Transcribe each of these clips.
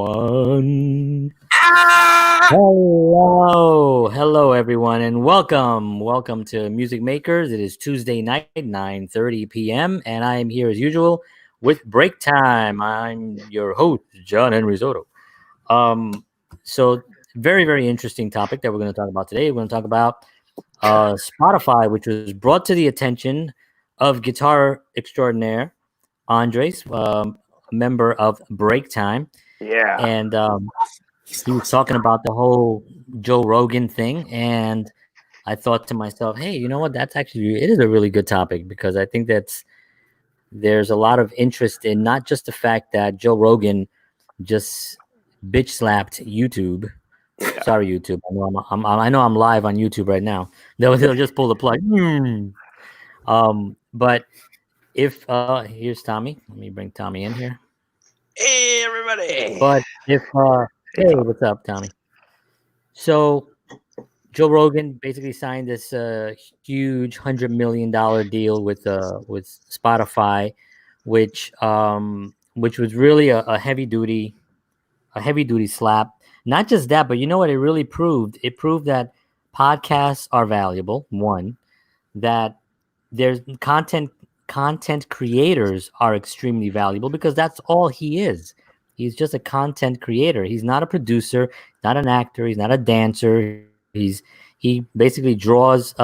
One. Hello, everyone, and welcome to Music Makers. It is Tuesday night, 9:30 p.m., and I am here as usual with Break Time. I'm your host, John Henry Soto. So very, very interesting topic that we're going to talk about today. We're going to talk about Spotify, which was brought to the attention of guitar extraordinaire Andres, a member of Break Time. Yeah. And he was talking about the whole Joe Rogan thing, and I thought to myself, hey, you know what? It is a really good topic, because I think there's a lot of interest in not just the fact that Joe Rogan just bitch slapped YouTube. Yeah. Sorry, YouTube. I know I'm live on YouTube right now. They'll just pull the plug. But if here's Tommy. Let me bring Tommy in here. Hey, everybody. But if hey, what's up, Tommy? So Joe Rogan basically signed this huge $100 million deal with Spotify, which was really a heavy duty slap. Not just that, but you know what it really proved? It proved that podcasts are valuable. One, that there's content creators are extremely valuable, because that's all he is. He's just a content creator. He's not a producer, not an actor. He's not a dancer. He basically draws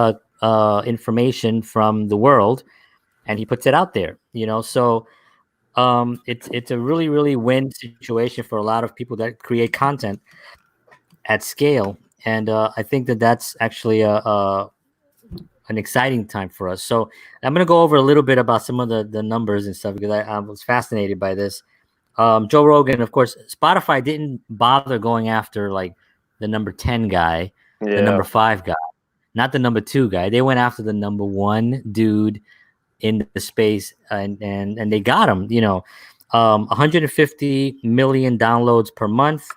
information from the world, and he puts it out there. So it's a really, really win situation for a lot of people that create content at scale, and I think that's actually an exciting time for us. So I'm going to go over a little bit about some of the numbers and stuff, because I was fascinated by this. Joe Rogan, of course, Spotify didn't bother going after like the number 10 guy, the number 5 guy, not the number 2 guy. They went after the number 1 dude in the space, and they got him. 150 million downloads per month.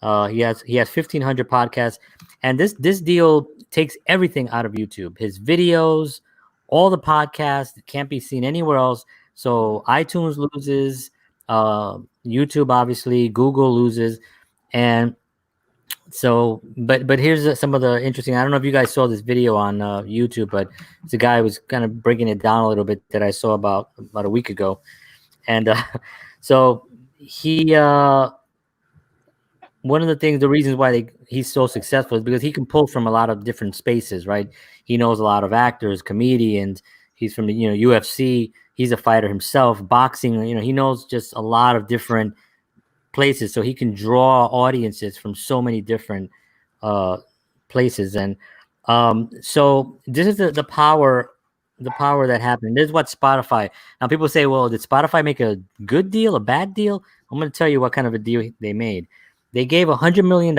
He has 1,500 podcasts, and this deal takes everything out of YouTube. His videos, all the podcasts can't be seen anywhere else. So iTunes loses, YouTube obviously, Google loses, and so. But here's some of the interesting. I don't know if you guys saw this video on YouTube, but it's a guy who was kind of breaking it down a little bit that I saw about a week ago, and so he. One of the reasons why he's so successful is because he can pull from a lot of different spaces, right? He knows a lot of actors, comedians. He's from the UFC. He's a fighter himself, boxing. He knows just a lot of different places, so he can draw audiences from so many different places. And so this is the power that happened. This is what Spotify. Now people say, well, did Spotify make a good deal, a bad deal? I'm going to tell you what kind of a deal they made. They gave $100 million.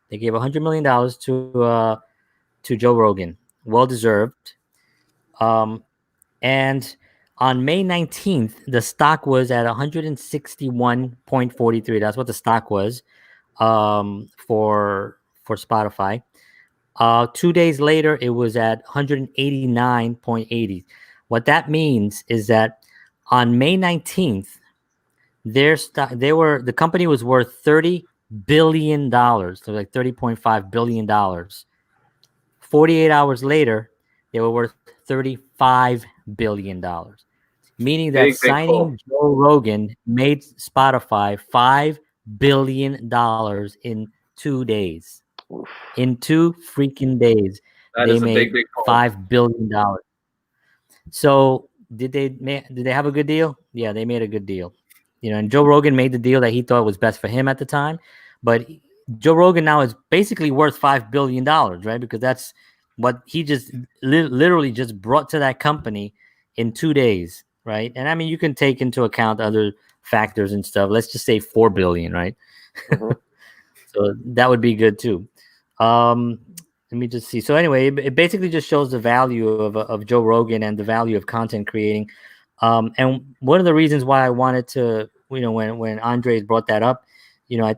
They gave $100 million to Joe Rogan. Well deserved. And on May 19th, the stock was at 161.43. That's what the stock was for Spotify. 2 days later, it was at 189.80. What that means is that on May 19th, the company was worth $30 billion, so like $30.5 billion. 48 hours later, they were worth $35 billion, meaning that signing Joe Rogan made Spotify $5 billion in 2 days. In 2 freaking days, they made $5 billion. So did they have a good deal? Yeah, they made a good deal. And Joe Rogan made the deal that he thought was best for him at the time. But Joe Rogan now is basically worth $5 billion, right? Because that's what he just literally just brought to that company in 2 days, right? And I mean, you can take into account other factors and stuff. Let's just say $4 billion, right? Mm-hmm. So that would be good too. Let me just see. So anyway, it basically just shows the value of Joe Rogan and the value of content creating. And one of the reasons why I wanted to, when Andres brought that up, I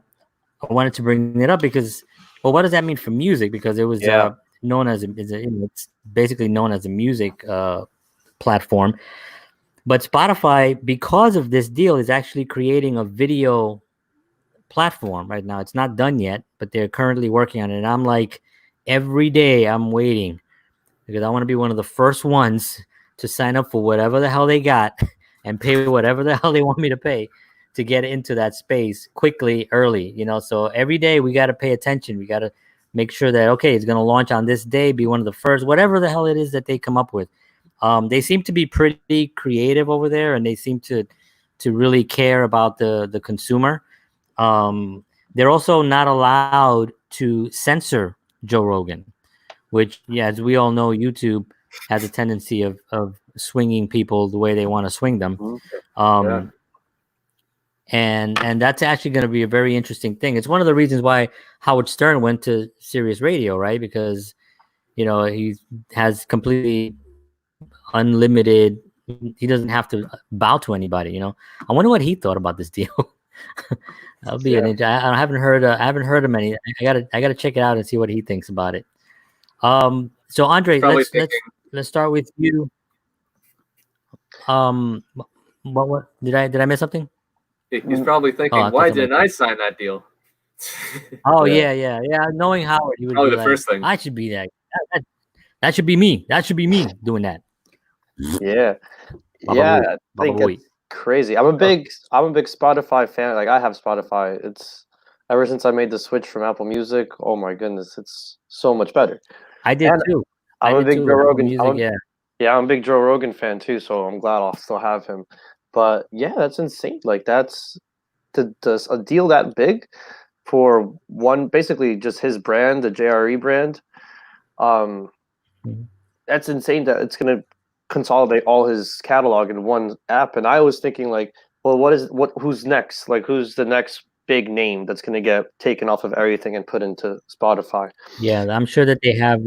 wanted to bring it up because, well, what does that mean for music? Because it was known as it's basically known as a music platform. But Spotify, because of this deal, is actually creating a video platform right now. It's not done yet, but they're currently working on it. And I'm like, every day I'm waiting because I want to be one of the first ones to sign up for whatever the hell they got and pay whatever the hell they want me to pay to get into that space quickly, early, So every day we got to pay attention. We got to make sure that, okay, it's going to launch on this day, be one of the first, whatever the hell it is that they come up with. They seem to be pretty creative over there, and they seem to really care about the consumer. They're also not allowed to censor Joe Rogan, which, yeah, as we all know, YouTube has a tendency of swinging people the way they want to swing them. And that's actually going to be a very interesting thing. It's one of the reasons why Howard Stern went to Sirius Radio, right? Because, he has completely unlimited. He doesn't have to bow to anybody. I wonder what he thought about this deal. That'll be I haven't heard him any. I gotta check it out and see what he thinks about it. So Andre, let's start with you. What did I miss something? He's probably thinking, why didn't I sign that deal? Yeah. Knowing Howard, he would probably be the like, first thing. I should be that. That should be me. That should be me doing that. Yeah, I think it's crazy. I'm a big Spotify fan. Like, I have Spotify. It's ever since I made the switch from Apple Music. Oh my goodness, it's so much better. I did too. I'm a big Joe Rogan. Music, I'm a big Joe Rogan fan too. So I'm glad I'll still have him. But yeah, that's insane. Like, that's a deal that big for one, basically just his brand, the JRE brand. That's insane that it's going to consolidate all his catalog in one app. And I was thinking, like, well, who's next? Like, who's the next big name that's going to get taken off of everything and put into Spotify? Yeah, I'm sure that they have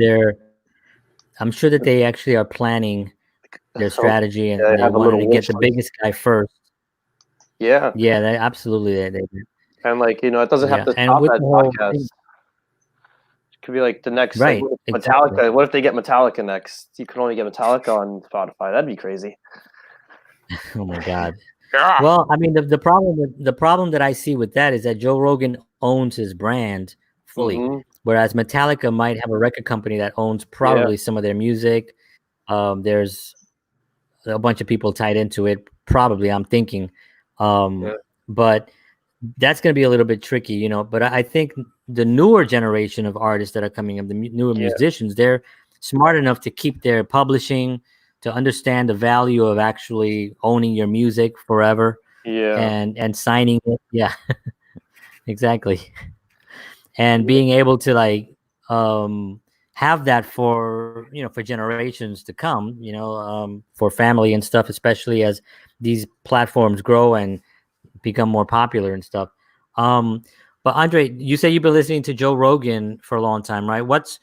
I'm sure that they actually are planning their strategy, and they wanted to get the biggest guy first. Yeah, absolutely. They and like, it doesn't have to stop at podcast. It could be like the next, right? Like, Metallica. Exactly. What if they get Metallica next? You can only get Metallica on Spotify. That'd be crazy. Oh my god. Well, I mean, the problem that I see with that is that Joe Rogan owns his brand fully, whereas Metallica might have a record company that owns probably some of their music. There's a bunch of people tied into it, probably, I'm thinking. But that's going to be a little bit tricky, But I think the newer generation of artists that are coming up, the newer musicians, they're smart enough to keep their publishing, to understand the value of actually owning your music forever. And signing it. Yeah, exactly. And being able to, like, have that for generations to come, for family and stuff, especially as these platforms grow and become more popular and stuff. But Andre, you say you've been listening to Joe Rogan for a long time, right? What's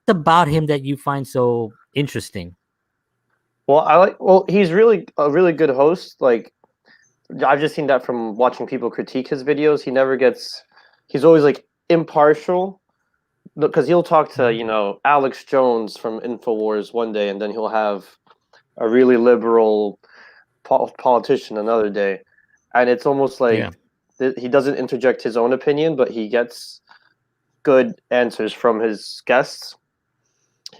about him that you find so interesting? Well, he's really a really good host. Like, I've just seen that from watching people critique his videos. He's always like impartial, because he'll talk to, Alex Jones from InfoWars one day, and then he'll have a really liberal politician another day. And it's almost like he doesn't interject his own opinion, but he gets good answers from his guests.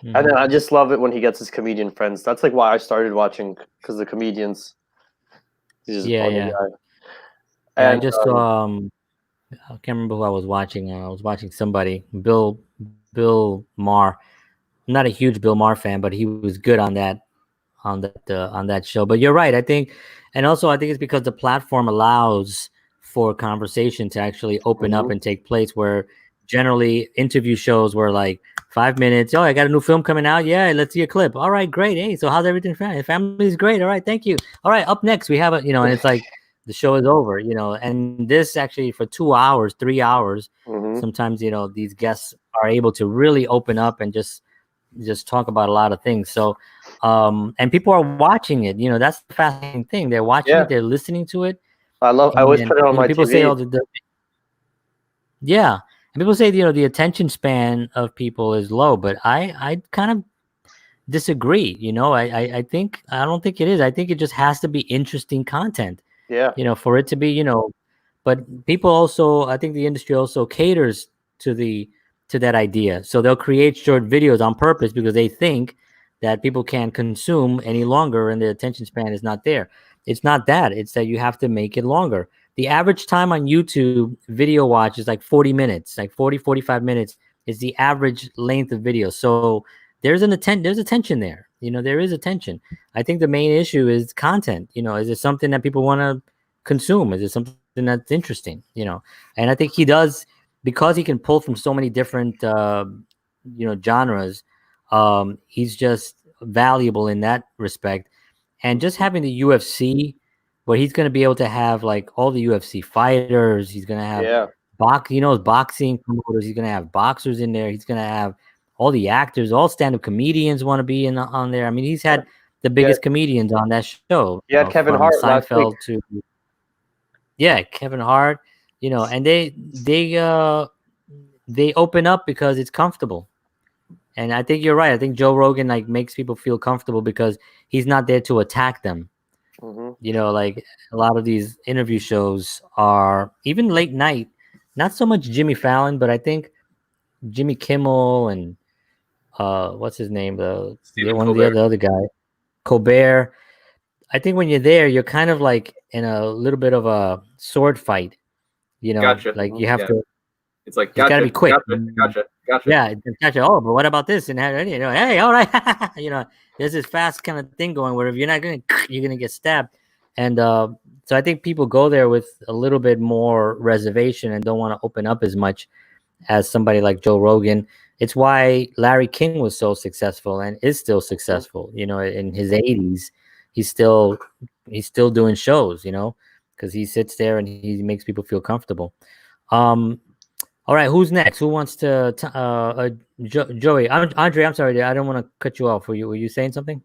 And then I just love it when he gets his comedian friends. That's like why I started watching, because the comedians. He's just a funny guy. And I just I can't remember who I was watching. I was watching somebody, Bill Maher. I'm not a huge Bill Maher fan, but he was good on that show. But you're right, I think, and also I think it's because the platform allows for conversation to actually open up and take place, where generally interview shows were like 5 minutes. Oh, I got a new film coming out. Yeah, let's see a clip. All right, great. Hey, so how's everything? Family's great. All right, thank you. All right, up next we have and it's like the show is over, and this actually for 2 hours, 3 hours, sometimes, these guests are able to really open up and just talk about a lot of things. So, and people are watching it, that's the fascinating thing. They're watching it, they're listening to it. I always put it on my people TV. Say, and people say, the attention span of people is low, but I kind of disagree. I don't think it is. I think it just has to be interesting content. Yeah. For it to be, But people also, I think the industry also caters to that idea. So they'll create short videos on purpose because they think that people can't consume any longer and the attention span is not there. It's not that. It's that you have to make it longer. The average time on YouTube video watch is like 40 minutes, like 40, 45 minutes is the average length of video. So there's attention there. There is attention. I think the main issue is content. Is it something that people want to consume? Is it something that's interesting? And I think he does, because he can pull from so many different genres. He's just valuable in that respect. And just having the UFC, where he's going to be able to have like all the UFC fighters, he's going to have boxing promoters, he's going to have boxers in there, he's going to have all the actors, all stand-up comedians want to be on there. I mean, he's had the biggest comedians on that show. Yeah, Kevin Hart Seinfeld to Kevin Hart. And they open up because it's comfortable. And I think you're right. I think Joe Rogan like makes people feel comfortable because he's not there to attack them. Mm-hmm. Like a lot of these interview shows are even late night. Not so much Jimmy Fallon, but I think Jimmy Kimmel and what's his name? The other guy, Colbert. I think when you're there, you're kind of like in a little bit of a sword fight. Gotcha. Like you have to. It's like got to be quick. Gotcha. Yeah, gotcha. Oh, but what about this? And hey, all right. There's this fast kind of thing going where if you're not you're gonna get stabbed. And so I think people go there with a little bit more reservation and don't want to open up as much as somebody like Joe Rogan. It's why Larry King was so successful and is still successful. In his 80s, he's still doing shows. Because he sits there and he makes people feel comfortable. All right, who's next? Who wants to? Joey, Andre. I'm sorry, I don't want to cut you off. Were you saying something?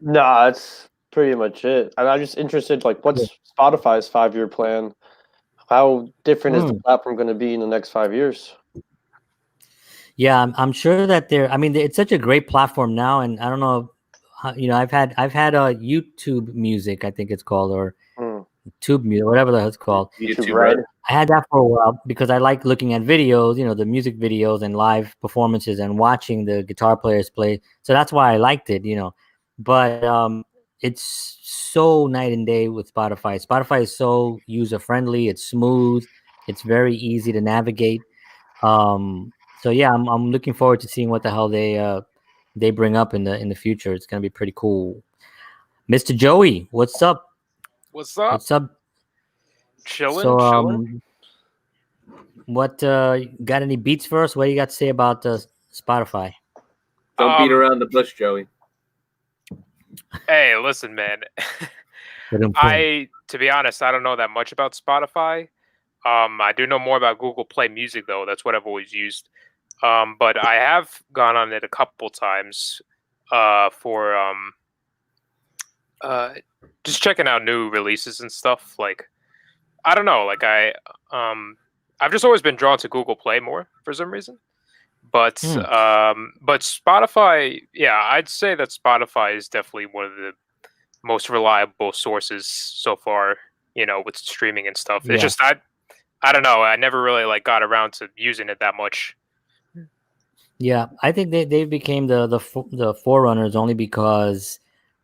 No, that's pretty much it. I'm just interested, like, what's Spotify's 5-year plan? How different is the platform going to be in the next 5 years? Yeah, I'm sure that it's such a great platform now, and I don't know, I've had a YouTube Music, I think it's called, or Tube Music, whatever the hell it's called. YouTube Red. I had that for a while because I like looking at videos, the music videos and live performances and watching the guitar players play. So that's why I liked it, But it's so night and day with Spotify. Spotify is so user friendly. It's smooth. It's very easy to navigate. So yeah, I'm looking forward to seeing what the hell they bring up in the future. It's gonna be pretty cool. Mr. Joey, what's up? What's up? What's up? Chilling. What got any beats for us? What do you got to say about Spotify? Don't beat around the bush, Joey. Hey, listen, man. To be honest, I don't know that much about Spotify. I do know more about Google Play Music, though. That's what I've always used. But I have gone on it a couple times for just checking out new releases and stuff. Like, I don't know. Like I've just always been drawn to Google Play more for some reason. But Spotify, yeah, I'd say that Spotify is definitely one of the most reliable sources so far. With streaming and stuff. Yeah. It's just I don't know. I never really got around to using it that much. Yeah, I think they became the forerunners only because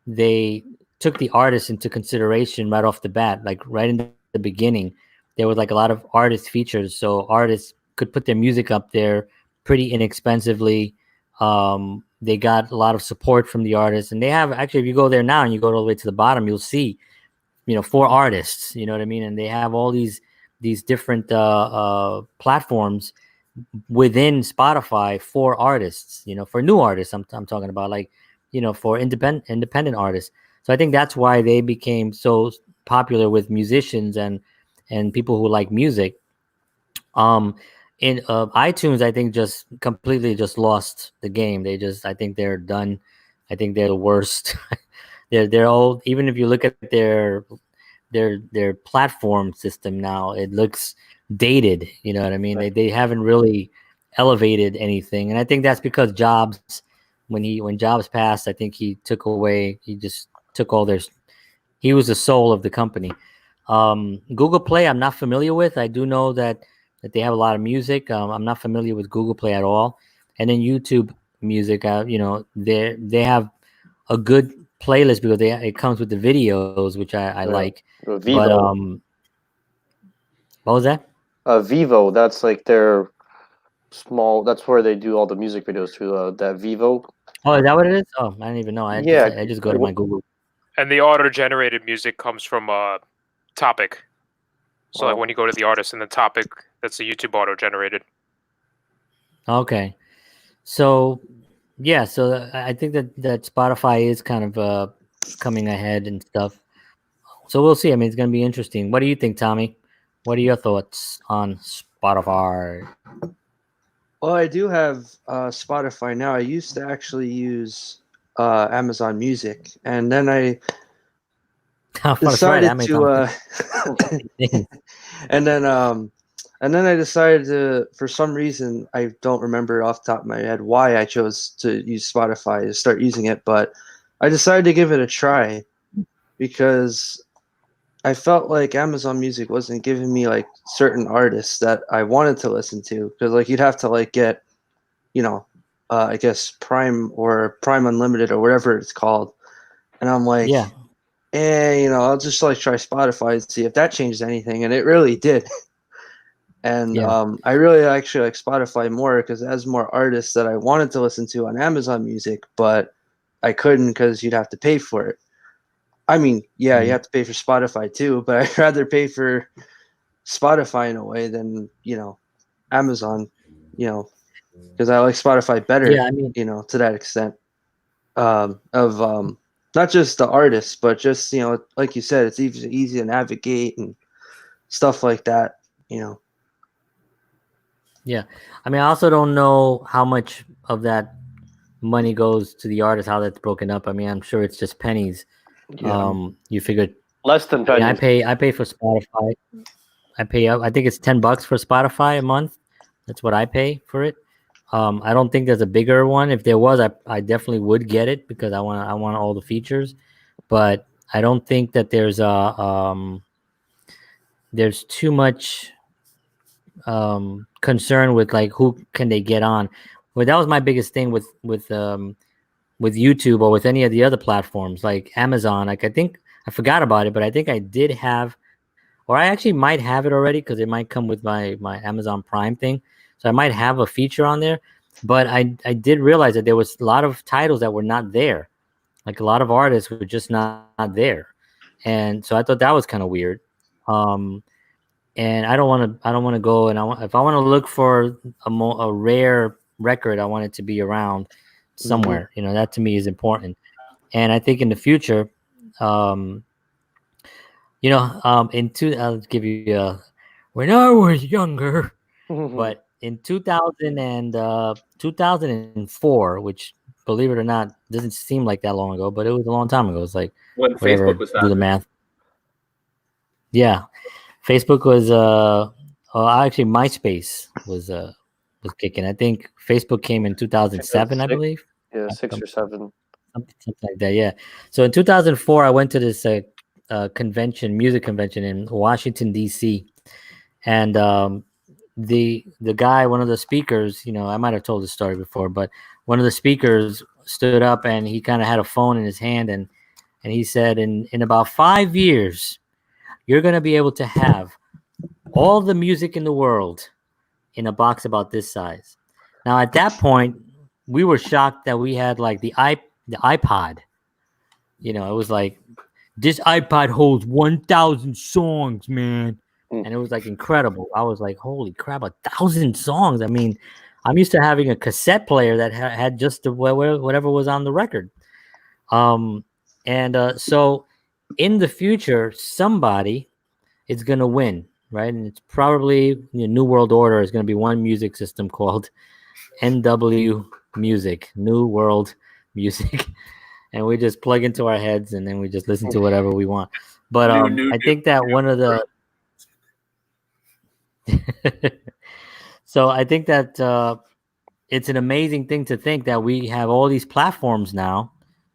they took the artists into consideration right off the bat. Like right in the beginning, there was a lot of artist features, so artists could put their music up there pretty inexpensively. They got a lot of support from the artists, and they have actually. If you go there now and you go all the way to the bottom, you'll see, 4 artists. You know what I mean? And they have all these different platforms within Spotify for artists, for new artists. I'm talking about for independent artists. So I think that's why they became so popular with musicians and people who like music. In iTunes, I think just completely just lost the game. I think they're done. I think they're the worst. they're old. Even if you look at their platform system now, it looks dated. You know what I mean? Right. They haven't really elevated anything, and I think that's because Jobs, when Jobs passed, I think he just took all he was the soul of the company. Google Play, I'm not familiar with. I do know that they have a lot of music. I'm not familiar with Google Play at all. And then YouTube Music, they have a good playlist because it comes with the videos, which I like. Vivo. But what was that? Vivo. That's like their small. That's where they do all the music videos through that Vivo. Oh, is that what it is? Oh, I didn't even know. I just go to my Google. And the auto-generated music comes from Topic. So like when you go to the artist and the topic, that's the YouTube auto-generated. Okay. So yeah, so I think that Spotify is kind of coming ahead and stuff. So we'll see. I mean, it's going to be interesting. What do you think, Tommy? What are your thoughts on Spotify? Well, I do have Spotify now. I used to actually use Amazon Music, and then I decided to and then I decided to, for some reason, I don't remember off the top of my head why I chose to use Spotify to start using it, but I decided to give it a try because I felt like Amazon Music wasn't giving me like certain artists that I wanted to listen to, because like you'd have to like get, I guess Prime or Prime Unlimited or whatever it's called, and I'm like, yeah, I'll just like try Spotify and see if that changes anything, and it really did. And I really actually like Spotify more because it has more artists that I wanted to listen to on Amazon Music, but I couldn't because you'd have to pay for it. I mean, you have to pay for Spotify too, but I'd rather pay for Spotify in a way than, Amazon, because I like Spotify better, to that extent of not just the artists, but just, like you said, it's easy to navigate and stuff like that, Yeah. I mean, I also don't know how much of that money goes to the artist, how that's broken up. I mean, I'm sure it's just pennies. Yeah. You figured less than pennies. I mean, I pay for Spotify. I think it's $10 for Spotify a month. That's what I pay for it. I don't think there's a bigger one. If there was, I definitely would get it because I want all the features. But I don't think that there's too much concern with like who can they get on. Well, that was my biggest thing with YouTube or with any of the other platforms like Amazon. Like I forgot about it, but I think I did have, or I actually might have it already because it might come with my Amazon Prime thing. So I might have a feature on there. But I did realize that there was a lot of titles that were not there. Like a lot of artists were just not there. And so I thought that was kind of weird. And I don't want to go, and if I want to look for a rare record, I want it to be around somewhere. Mm-hmm. That to me is important. And I think in the future, I'll give you when I was younger, but in 2004, which believe it or not doesn't seem like that long ago, but it was a long time ago. It's like when Facebook was founded. Do the math. Yeah. Facebook was actually MySpace was kicking. I think Facebook came in 2007, I believe. Yeah, 6 or 7. Something like that. Yeah. So in 2004, I went to this music convention in Washington D.C. and the guy, one of the speakers, I might have told the story before, but one of the speakers stood up and he kind of had a phone in his hand and he said, in about 5 years, you're going to be able to have all the music in the world in a box about this size. Now, at that point, we were shocked that we had like the iPod. It was like, this iPod holds 1,000 songs, man. And it was like incredible. I was like, holy crap, 1,000 songs. I mean, I'm used to having a cassette player that had just whatever was on the record. So in the future, somebody is going to win, right? And it's probably New World Order is going to be one music system called NW Music, New World Music. And we just plug into our heads and then we just listen to whatever we want. But I think that one of the so I think that it's an amazing thing to think that we have all these platforms now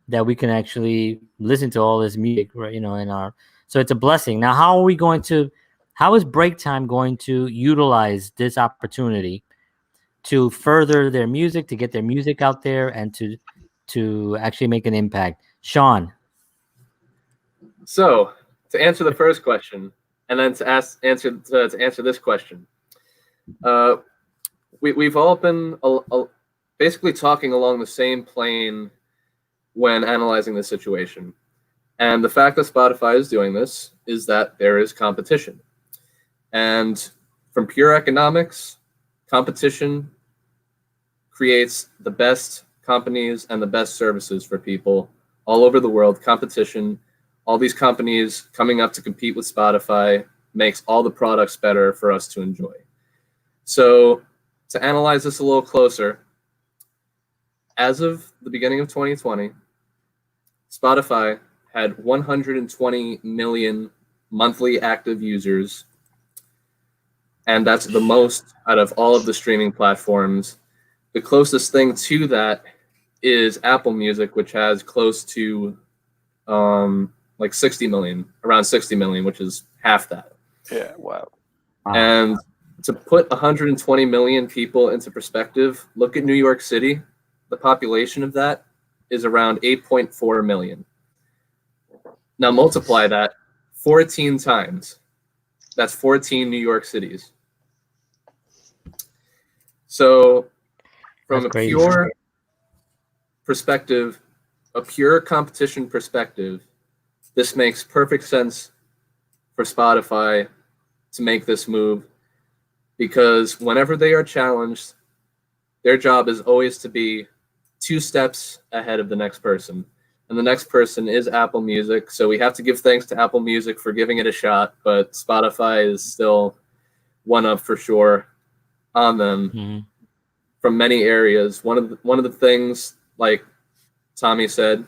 that we can actually listen to all this music, right, in our So it's a blessing. Now, how is BreakTime going to utilize this opportunity to further their music, to get their music out there, and to actually make an impact? Sean. So, to answer the first question, and then to answer this question, we've all been basically talking along the same plane when analyzing the situation. And the fact that Spotify is doing this is that there is competition. And from pure economics, competition creates the best companies and the best services for people all over the world. Competition, all these companies coming up to compete with Spotify makes all the products better for us to enjoy. So to analyze this a little closer, as of the beginning of 2020, Spotify had 120 million monthly active users, and that's the most out of all of the streaming platforms. The closest thing to that is Apple Music, which has close to like 60 million, around 60 million, which is half that. Yeah, wow. And to put 120 million people into perspective, look at New York City. The population of that is around 8.4 million. Now multiply that 14 times. That's 14 New York cities. So from a pure perspective, a pure competition perspective, this makes perfect sense for Spotify to make this move, because whenever they are challenged, their job is always to be 2 steps ahead of the next person. And the next person is Apple Music. So we have to give thanks to Apple Music for giving it a shot, but Spotify is still one up for sure on them from many areas. One of the things, like Tommy said,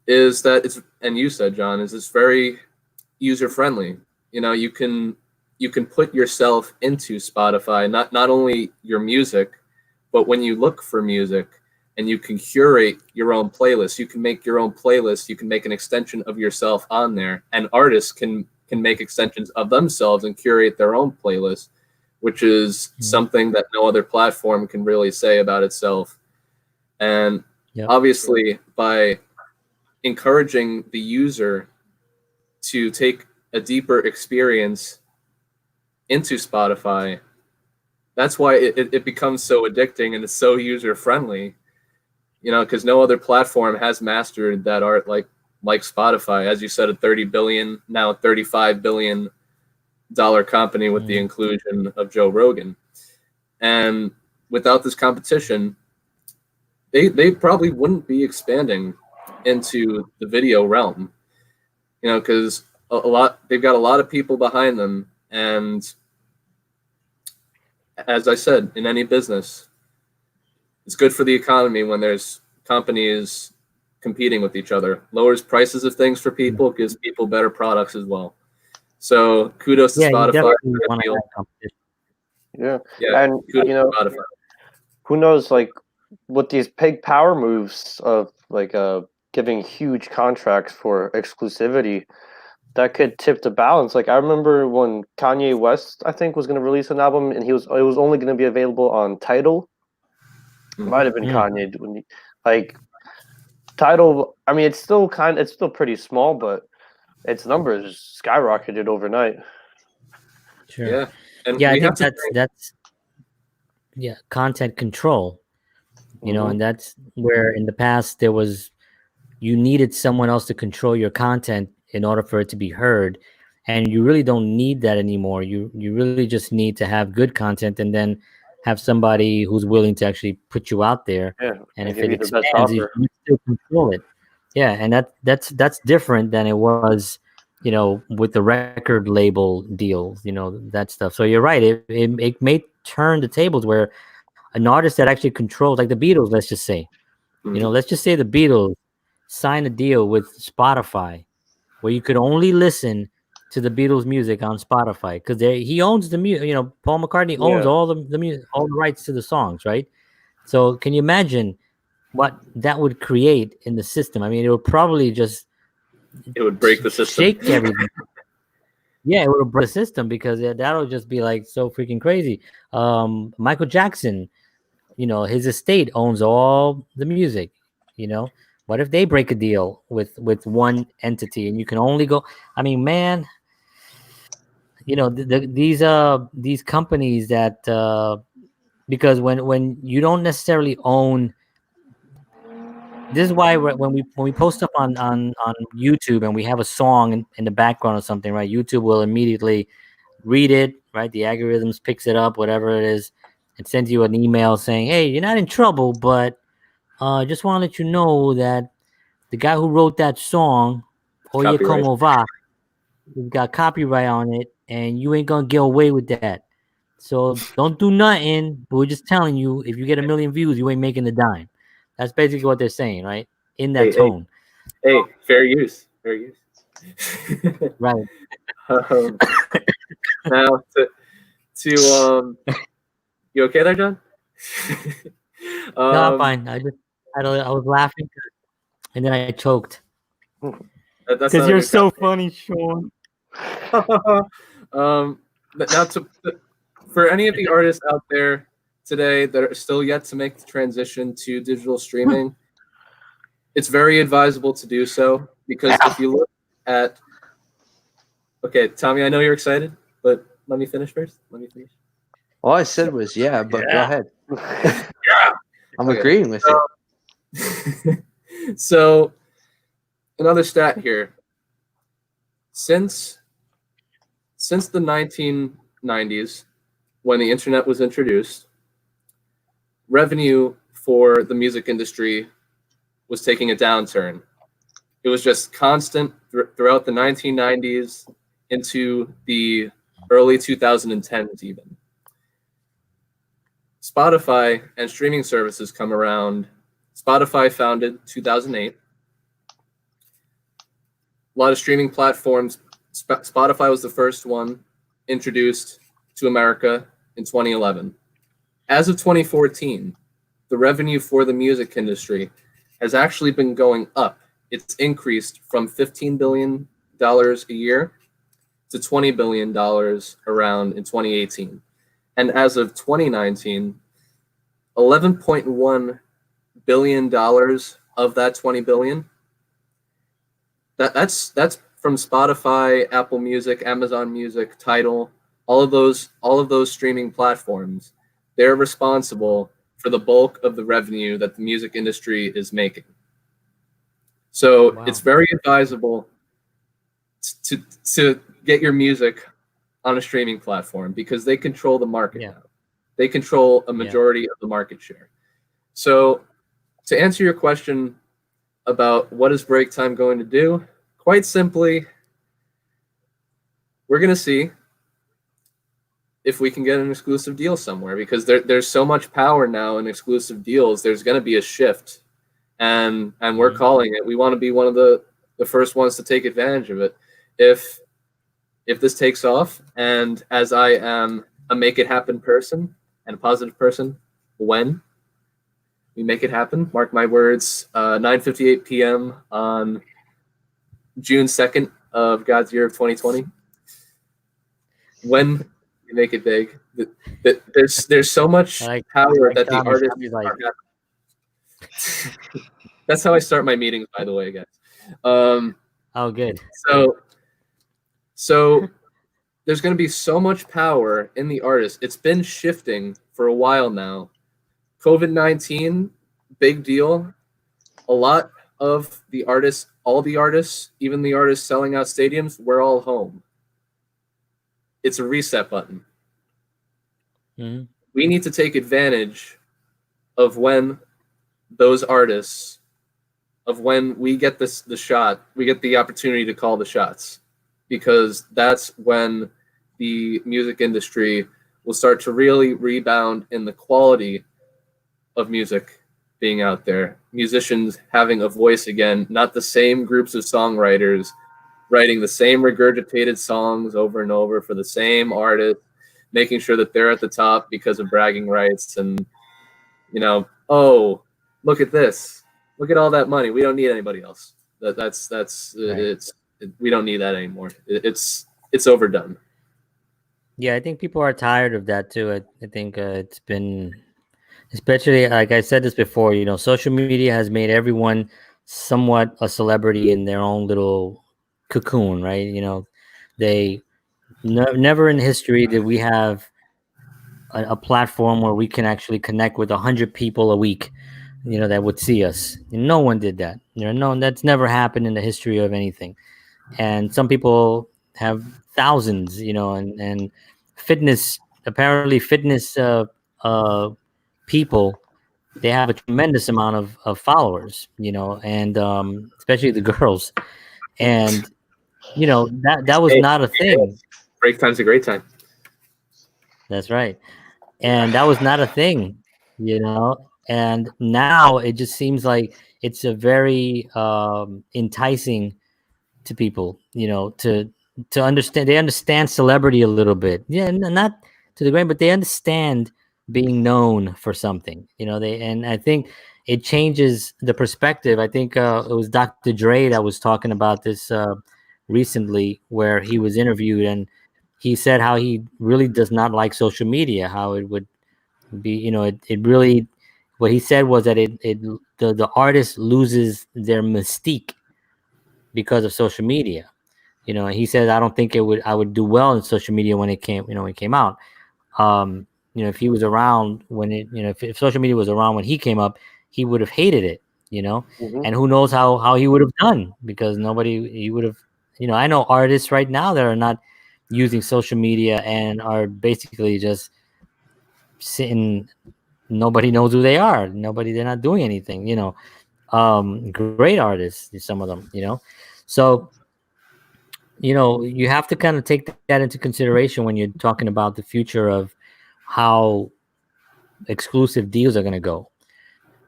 is that it's, and you said, John, is it's very user friendly. You know, you can put yourself into Spotify, not only your music, but when you look for music, and you can curate your own playlist. You can make your own playlist. You can make an extension of yourself on there, and artists can make extensions of themselves and curate their own playlist, which is something that no other platform can really say about itself. And obviously, by encouraging the user to take a deeper experience into Spotify, that's why it becomes so addicting and it's so user friendly. You know, because no other platform has mastered that art like Spotify. As you said, a $30 billion, now $35 billion company with the inclusion of Joe Rogan. And without this competition, they probably wouldn't be expanding into the video realm. You know, because they've got a lot of people behind them. And as I said, in any business, it's good for the economy when there's companies competing with each other. Lowers prices of things for people, gives people better products as well. So kudos to Spotify. Yeah, and you know, who knows, like with these big power moves of like giving huge contracts for exclusivity, that could tip the balance. Like I remember when Kanye West, I think, was going to release an album, and it was only going to be available on Tidal. Might have been Kanye. Like Tidal, I mean, it's still pretty small, but its numbers skyrocketed overnight. Sure. Yeah, and I think that's content control. You know, and that's where in the past you needed someone else to control your content in order for it to be heard, and you really don't need that anymore. You really just need to have good content, and then have somebody who's willing to actually put you out there. Yeah, and if it expands, you still control it. Yeah, and that's different than it was, you know, with the record label deals, you know, that stuff. So you're right. It may turn the tables where an artist that actually controls, like the Beatles, let's just say, you know, let's just say the Beatles sign a deal with Spotify, where you could only listen to the Beatles music on Spotify, because he owns the music. You know, Paul McCartney owns all the music, all the rights to the songs, right? So can you imagine what that would create in the system? I mean, it would probably just it would break the system. Shake everything. Yeah, it would break the system because that'll just be like so freaking crazy. Michael Jackson, his estate owns all the music. What if they break a deal with one entity and you can only go? I mean, man, these companies that because when you don't necessarily own. This is why when we post stuff on YouTube and we have a song in the background or something, right? YouTube will immediately read it, right? The algorithms picks it up, whatever it is, and sends you an email saying, "Hey, you're not in trouble, but just want to let you know that the guy who wrote that song, Oye Copyright. Como Va, we've got copyright on it, and you ain't gonna get away with that. So don't do nothing. But we're just telling you, if you get 1 million views, you ain't making a dime." That's basically what they're saying, right? In that tone. Hey, fair use. Right. Now to you okay there, John? No, I'm fine. I was laughing and then I choked. Because you're so funny, Sean. Now for any of the artists out there today that are still yet to make the transition to digital streaming, it's very advisable to do so, because if you look at, okay, Tommy, I know you're excited, but let me finish first. All I said was yeah, but go ahead. Yeah, I'm agreeing with you. So another stat here. Since the 1990s, when the internet was introduced, revenue for the music industry was taking a downturn. It was just constant throughout the 1990s into the early 2010s even. Spotify and streaming services come around. Spotify founded 2008. A lot of streaming platforms. Spotify was the first one introduced to America in 2011. As of 2014, the revenue for the music industry has actually been going up. It's increased from $15 billion a year to $20 billion around in 2018. And as of 2019, $11.1 billion of that $20 billion, that's from Spotify, Apple Music, Amazon Music, Tidal, all of those streaming platforms. They're responsible for the bulk of the revenue that the music industry is making. So It's very advisable to get your music on a streaming platform, because they control the market now. They control a majority of the market share. So to answer your question about what is BreakTime going to do, quite simply, we're going to see if we can get an exclusive deal somewhere, because there's so much power now in exclusive deals. There's going to be a shift, and we're calling it. We want to be one of the first ones to take advantage of it. If this takes off, and as I am a make it happen person and a positive person, when we make it happen, mark my words, 9:58 p.m. on June 2nd of God's year of 2020. When we make it big, there's so much power that the artists are having. That's how I start my meetings, by the way, guys. Oh, good. So there's going to be so much power in the artist. It's been shifting for a while now. COVID-19, big deal. A lot of the artists, all the artists, even the artists selling out stadiums, we're all home. It's a reset button. Mm-hmm. We need to take advantage of when those artists, of when we get the shot, we get the opportunity to call the shots, because that's when the music industry will start to really rebound in the quality of music being out there. Musicians having a voice again, not the same groups of songwriters writing the same regurgitated songs over and over for the same artist, making sure that they're at the top because of bragging rights and, oh, look at this. Look at all that money. We don't need anybody else. That's Right. we don't need that anymore. It's overdone. Yeah, I think people are tired of that too. I think it's been, especially like I said this before, social media has made everyone somewhat a celebrity in their own little cocoon, right? They never in history did we have a platform where we can actually connect with 100 people a week, that would see us. No one did that. No, that's never happened in the history of anything. And some people have thousands, and fitness, apparently fitness people, they have a tremendous amount of followers, and especially the girls. And that was Hey, not a thing. break time's a great time. That's right. And that was not a thing, and now it just seems like it's a very enticing to people, to understand. They understand celebrity a little bit, yeah, not to the grain, but they understand being known for something, and I think it changes the perspective. I think it was Dr. Dre that was talking about this recently, where he was interviewed, and he said how he really does not like social media, how it would be, it really, what he said was that the artist loses their mystique because of social media. He said, I don't think I would do well in social media when it came out. um if he was around when if social media was around when he came up, he would have hated it. Mhm. And who knows how he would have done, because nobody, he would have, I know artists right now that are not using social media and are basically just sitting. Nobody knows who they are. They're not doing anything. Great artists, some of them. So you have to kind of take that into consideration when you're talking about the future of how exclusive deals are going to go.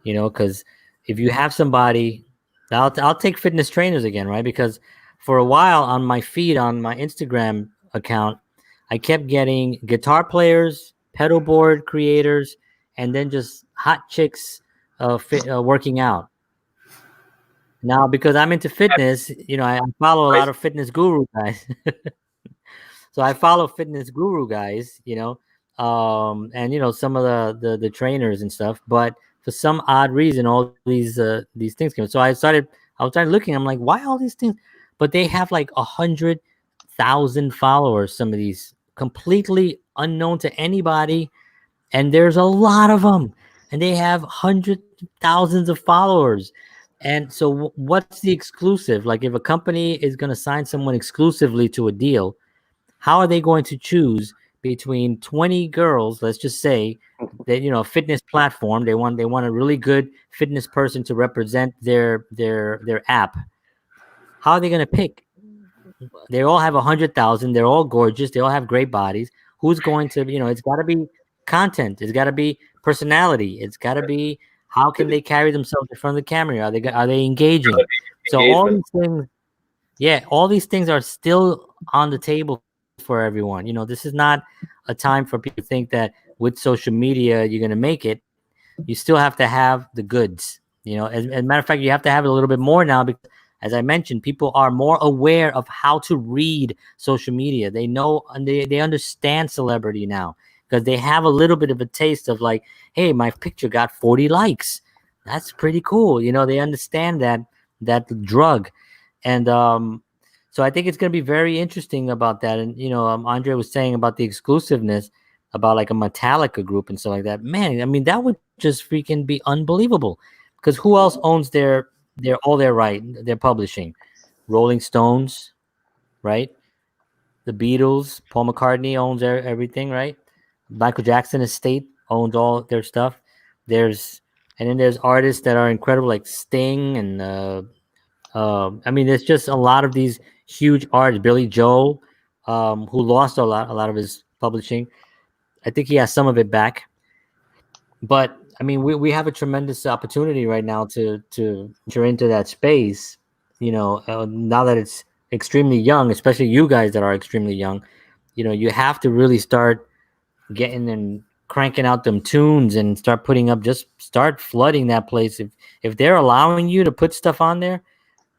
Because if you have somebody, I'll take fitness trainers again, right? Because for a while on my feed on my Instagram account, I kept getting guitar players, pedal board creators, and then just hot chicks working out. Now, because I'm into fitness, I follow a lot of fitness guru guys. So I follow fitness guru guys, and some of the trainers and stuff. But for some odd reason, all these things came. So I was started looking. I'm like, why all these things? But they have like 100,000 followers. Some of these completely unknown to anybody, and there's a lot of them, and they have hundreds of thousands of followers. And so, what's the exclusive? Like, if a company is going to sign someone exclusively to a deal, how are they going to choose between 20 girls? Let's just say that, a fitness platform, they want a really good fitness person to represent their app. How are they going to pick? They all have 100,000. They're all gorgeous. They all have great bodies. Who's going to, it's got to be content. It's got to be personality. It's got to be, how can they carry themselves in front of the camera? Are they engaging? So all these things, yeah, all these things are still on the table for everyone. This is not a time for people to think that with social media you're going to make it. You still have to have the goods. As a matter of fact, you have to have it a little bit more now, because, as I mentioned, people are more aware of how to read social media. They know, and they understand celebrity now, because they have a little bit of a taste of, like, hey, my picture got 40 likes. That's pretty cool. They understand that drug. And so I think it's going to be very interesting about that. And Andre was saying about the exclusiveness, about like a Metallica group and stuff like that. Man, I mean, that would just freaking be unbelievable. Because who else owns their their publishing? Rolling Stones, right? The Beatles, Paul McCartney owns everything, right? Michael Jackson estate owns all their stuff. And then there's artists that are incredible, like Sting, and I mean, there's just a lot of these huge artists. Billy Joel, who lost a lot of his publishing. I think he has some of it back. But I mean, we have a tremendous opportunity right now to enter into that space. Now that it's extremely young, especially you guys that are extremely young, you have to really start getting and cranking out them tunes and start flooding that place. If they're allowing you to put stuff on there,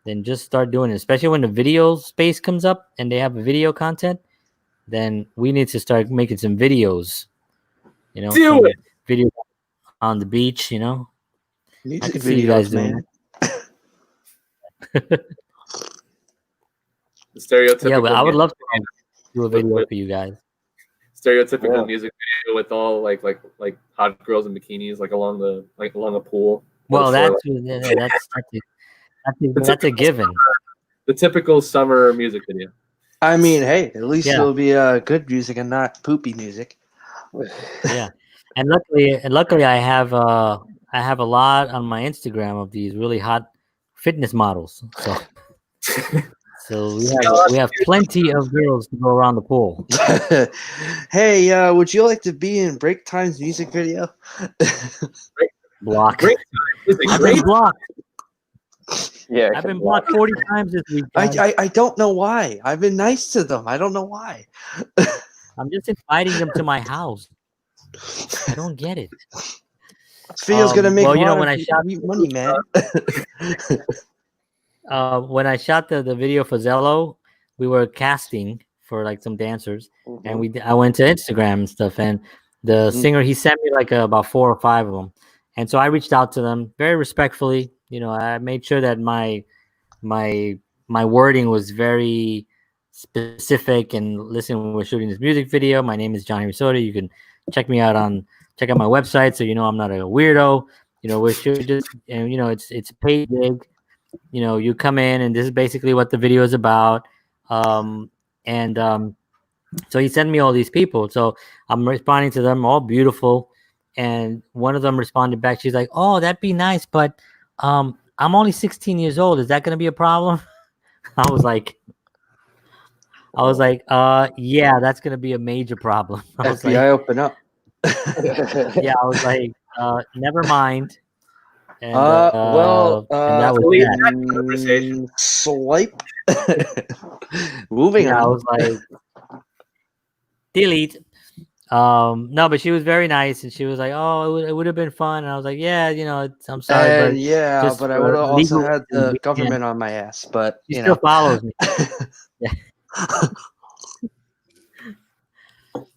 then just start doing it. Especially when the video space comes up and they have a video content, then we need to start making some videos. You know, Do some it. video on the beach. You know, I Music can see you guys videos, doing man. The stereotypical. Yeah, but I would love to do a video with- for you guys. Stereotypical Yeah. music video with all like hot girls in bikinis like along a pool. Well, That's that's a given. the typical summer music video. I mean, hey, at least Yeah. it'll be good music and not poopy music. Yeah, and luckily, I have a lot on my Instagram of these really hot fitness models. So we have plenty of girls to go around the pool. Hey, would you like to be in BreakTime's music video? Block. Great Is it I've great? been blocked. Yeah, I've been blocked 40 times this week. guys. I don't know why. I've been nice to them. I don't know why. I'm just inviting them to my house. I don't get it. This video's gonna make well, a you know, lot when of I shot money, man. when I shot the video for Zello, we were casting for like some dancers, Mm-hmm. and I went to Instagram and stuff, and the singer, he sent me like about 4 or 5 of them, and so I reached out to them very respectfully. You know, I made sure that my wording was very specific. And listen, we're shooting this music video. My name is Johnny Risotto. You can check out my website, so you know I'm not a weirdo. You know, we're just, and you know, it's a paid gig. You know, you come in, and this is basically what the video is about. So he sent me all these people. So I'm responding to them, all beautiful. And one of them responded back. She's like, "Oh, that'd be nice, but I'm only 16 years old. Is that going to be a problem?" I was like, yeah, that's going to be a major problem. I was FBI, like, open up. yeah, I was like, never mind. And, and that was delete that. that conversation. Swipe. Moving Yeah, I on. was like, delete. No, but she was very nice, and she was like, "Oh, it would have been fun." And I was like, "Yeah, you know, I'm sorry, And but yeah, just but I for would have also legal had reasons, the we government can't." on my ass. But She you still know, follows me.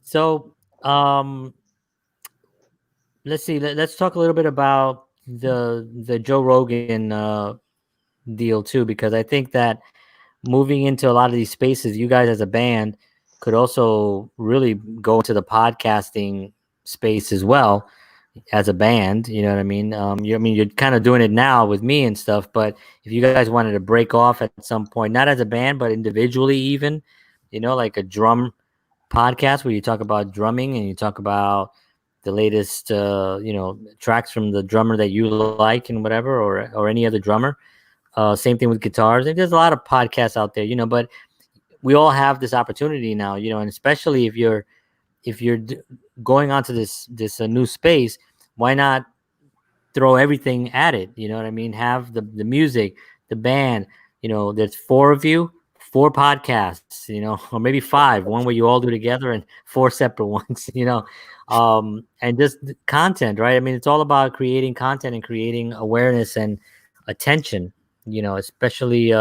So, let's see. Let's talk a little bit about the Joe Rogan deal too, because I think that moving into a lot of these spaces, you guys as a band could also really go into the podcasting space as well as a band. You know what I mean? You're kind of doing it now with me and stuff, but if you guys wanted to break off at some point, not as a band, but individually, even, you know, like a drum podcast where you talk about drumming and you talk about the latest, you know, tracks from the drummer that you like and whatever, or any other drummer. Same thing with guitars. And there's a lot of podcasts out there, you know, but we all have this opportunity now, you know, and especially if you're going onto this new space, why not throw everything at it? You know what I mean? Have the music, the band, you know, there's 4 of you, 4 podcasts, you know, or maybe 5, one where you all do together, and 4 separate ones, you know, and just content, right? I mean, it's all about creating content and creating awareness and attention, you know, especially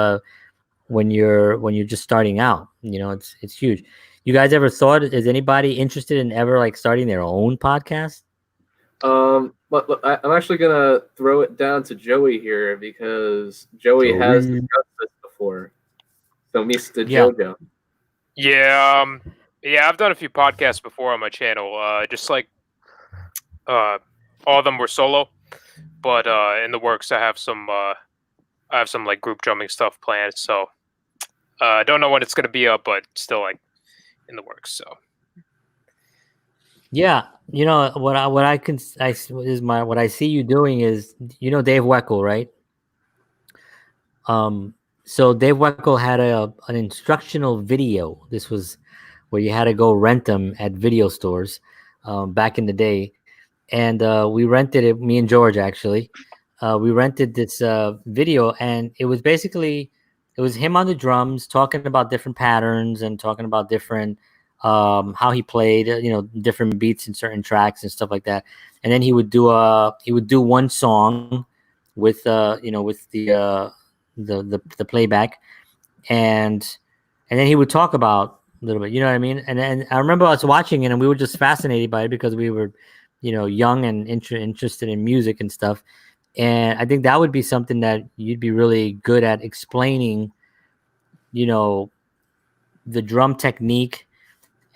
when you're just starting out. You know, it's huge. You guys ever thought, is anybody interested in ever like starting their own podcast? But look, I'm actually gonna throw it down to Joey here because Joey has Joey. discussed this before. So, Mr. Yeah. Jojo. Yeah, I've done a few podcasts before on my channel. Just like all of them were solo, but in the works I have some like group drumming stuff planned. So I don't know when it's gonna be up, but still like in the works. So Yeah, you know what I see you doing is, you know, Dave Weckl, right? So Dave Weckl had an instructional video. This was where you had to go rent them at video stores back in the day, and we rented it. Me and George actually, we rented this video, and it was basically, it was him on the drums talking about different patterns and talking about different how he played, you know, different beats in certain tracks and stuff like that. And then he would do one song with you know, with the playback, and then he would talk about a little bit, you know what I mean? And I remember us watching it, and we were just fascinated by it because we were, young and interested in music and stuff. And I think that would be something that you'd be really good at explaining, the drum technique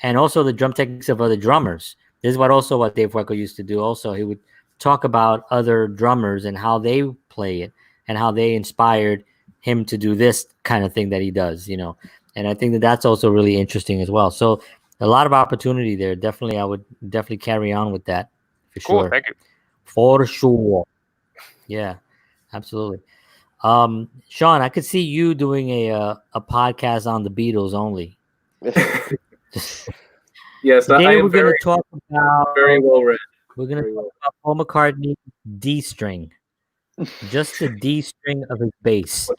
and also the drum techniques of other drummers. This is what Dave Weckl used to do. Also, he would talk about other drummers and how they play it and how they inspired him to do this kind of thing that he does, And I think that that's also really interesting as well. So a lot of opportunity there. Definitely, I would definitely carry on with that for Cool, sure. thank you. For sure. Yeah, absolutely. Sean, I could see you doing a podcast on the Beatles only. Yes, Today we're going to talk about very well read. We're going to talk about Paul McCartney's D string, just the D string of his bass.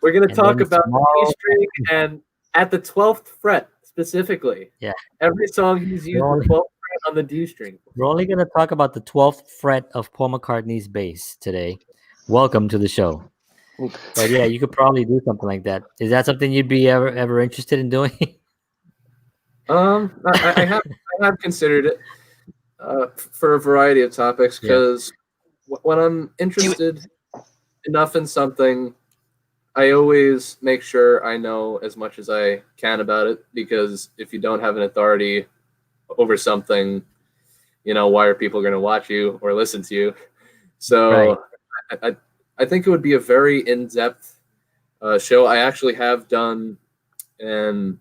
We're going to talk about tomorrow, the D string and at the 12th fret specifically. Yeah, every song he's used the 12th fret on the D string. We're only going to talk about the 12th fret of Paul McCartney's bass today. Welcome to the show. But yeah, you could probably do something like that. Is that something you'd be ever interested in doing? I have considered it for a variety of topics because when I'm interested enough in something, I always make sure I know as much as I can about it, because if you don't have an authority over something, why are people going to watch you or listen to you? So right. I think it would be a very in-depth show. I actually have done an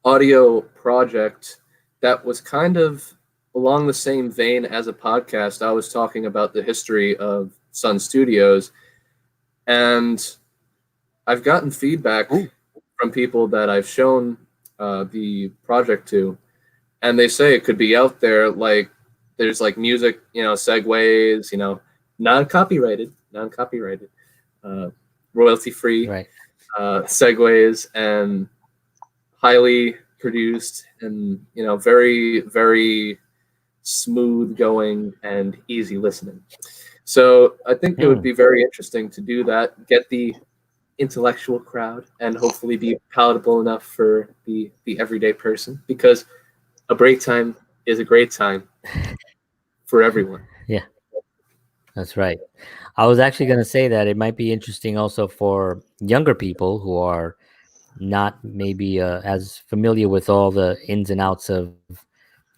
audio project that was kind of along the same vein as a podcast. I was talking about the history of Sun Studios, and I've gotten feedback from people that I've shown the project to, and they say it could be out there. Like there's like music, segues, non-copyrighted, royalty-free right. segues, and highly produced and very, very smooth going and easy listening. So I think it would be very interesting to do that, get the intellectual crowd, and hopefully be palatable enough for the everyday person, because a break time is a great time for everyone. Yeah, that's right. I was actually going to say that it might be interesting also for younger people who are not maybe as familiar with all the ins and outs of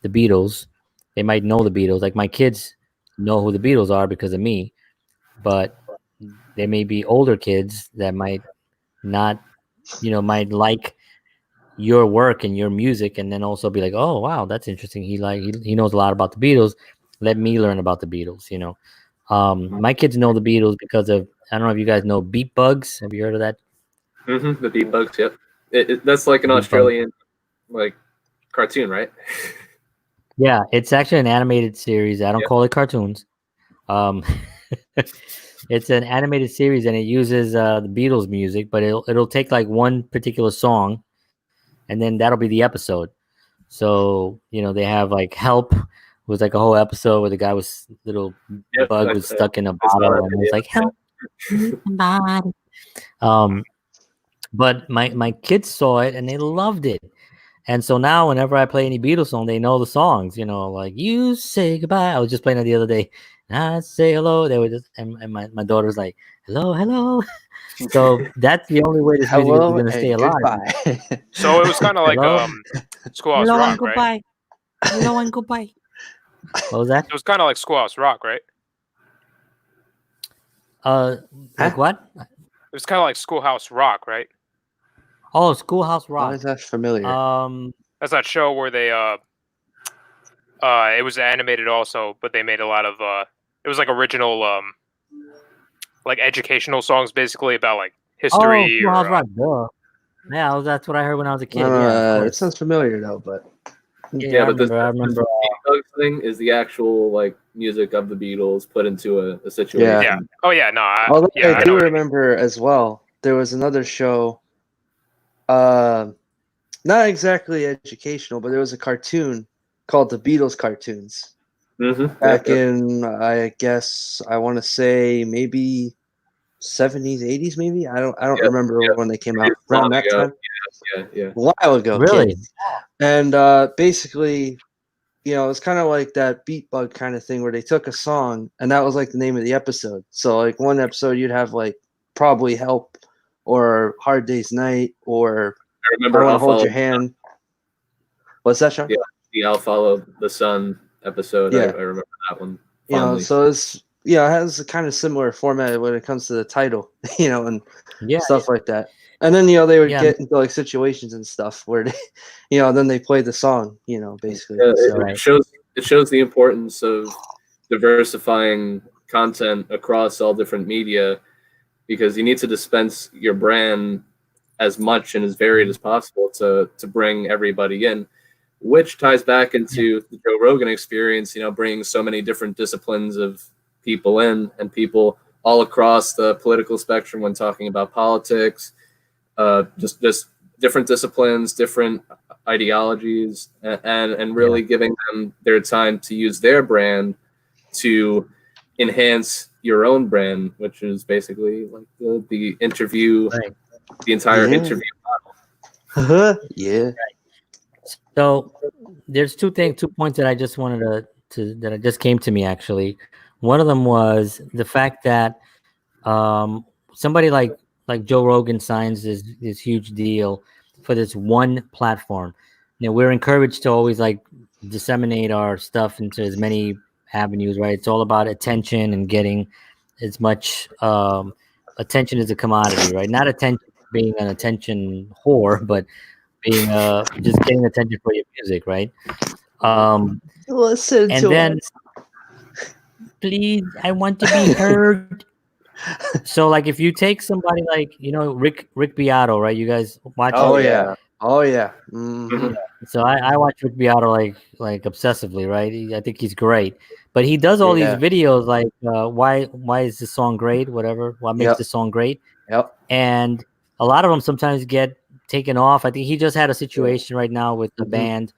the Beatles. They might know the Beatles. Like my kids know who the Beatles are because of me, but there may be older kids that might not, might like your work and your music, and then also be like, oh wow, that's interesting. He knows a lot about the Beatles. Let me learn about the Beatles. My kids know the Beatles because of, I don't know if you guys know Beat Bugs. Have you heard of that? Mm-hmm, the Beat Bugs, yep. That's like an Australian cartoon, right? Yeah, it's actually an animated series. I don't call it cartoons. It's an animated series, and it uses the Beatles music, but it'll take like one particular song, and then that'll be the episode. So they have like Help was like a whole episode where the guy was bug was stuck in a bottle, and it's like help somebody. But my kids saw it and they loved it. And so now whenever I play any Beatles song, they know the songs, like You Say Goodbye. I was just playing it the other day. I say hello. They were just, and my daughter's like, hello, hello. So that's the only way this music is going to stay alive. So it was kind of like Schoolhouse hello Rock, and goodbye. right? Hello and goodbye. What was that? It was kind of like Schoolhouse Rock, right? Like what? It was kind of like Schoolhouse Rock, right? Oh, Schoolhouse Rock. Why is that familiar? That's that show where they it was animated also, but they made a lot of it was like original like educational songs basically about like history. Oh, Schoolhouse Rock. Yeah, that's what I heard when I was a kid. It sounds familiar though, but yeah, but this remember. thing is the actual like music of the Beatles put into a situation. Yeah. Oh yeah, no. I do remember as well. There was another show. Not exactly educational, but there was a cartoon called the Beatles cartoons. Mm-hmm. Back in, I guess, I want to say maybe 70s, 80s, maybe. I don't Yeah, remember when they came out. Around that time, Yeah. a while ago, Really? kid. And basically, it's kind of like that beat bug kind of thing where they took a song and that was like the name of the episode. So like one episode you'd have like probably Help or Hard Day's Night or I remember I Want I'll to Hold Follow Your Hand. What's that, Sean? Yeah, the I'll Follow the Sun episode. I Yeah. remember that one fondly. So it's it has a kind of similar format when it comes to the title, and stuff like that. And then they would get into like situations and stuff where they, then they play the song, basically. It shows the importance of diversifying content across all different media, because you need to dispense your brand as much and as varied as possible to bring everybody in, which ties back into the Joe Rogan experience, bringing so many different disciplines of people in, and people all across the political spectrum when talking about politics, just different disciplines, different ideologies, and really giving them their time to use their brand to enhance your own brand, which is basically like the interview, the entire interview model. Yeah. So there's two points that I just wanted that just came to me actually. One of them was the fact that somebody like Joe Rogan signs this huge deal for this one platform. We're encouraged to always like disseminate our stuff into as many avenues, right? It's all about attention and getting as much attention as a commodity, right? Not attention being an attention whore, but being just getting attention for your music, right? Listen and to then us. Please, I want to be heard. So like if you take somebody like Rick Beato, right? You guys watch Oh him? yeah. Oh yeah. Mm-hmm. So I watch Rick Beato like obsessively, right? I think he's great, but he does all these videos like why is this song great? Whatever, what makes this song great? Yep. And a lot of them sometimes get taken off. I think he just had a situation right now with the band.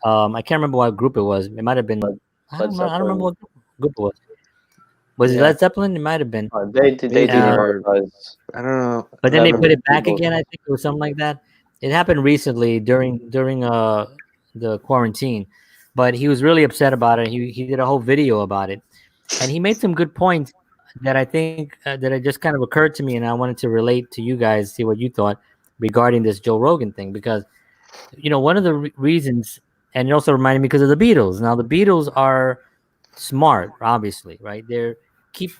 I can't remember what group it was. It might have been. I don't remember what group it was. Was it Led Zeppelin? It might have been. They demonetized. I don't know. But then they put it back again. I think it was something like that. It happened recently during the quarantine, but he was really upset about it. He did a whole video about it, and he made some good points that I think that it just kind of occurred to me, and I wanted to relate to you guys, see what you thought regarding this Joe Rogan thing, because one of the reasons, and it also reminded me because of the Beatles. Now the Beatles are smart, obviously, right?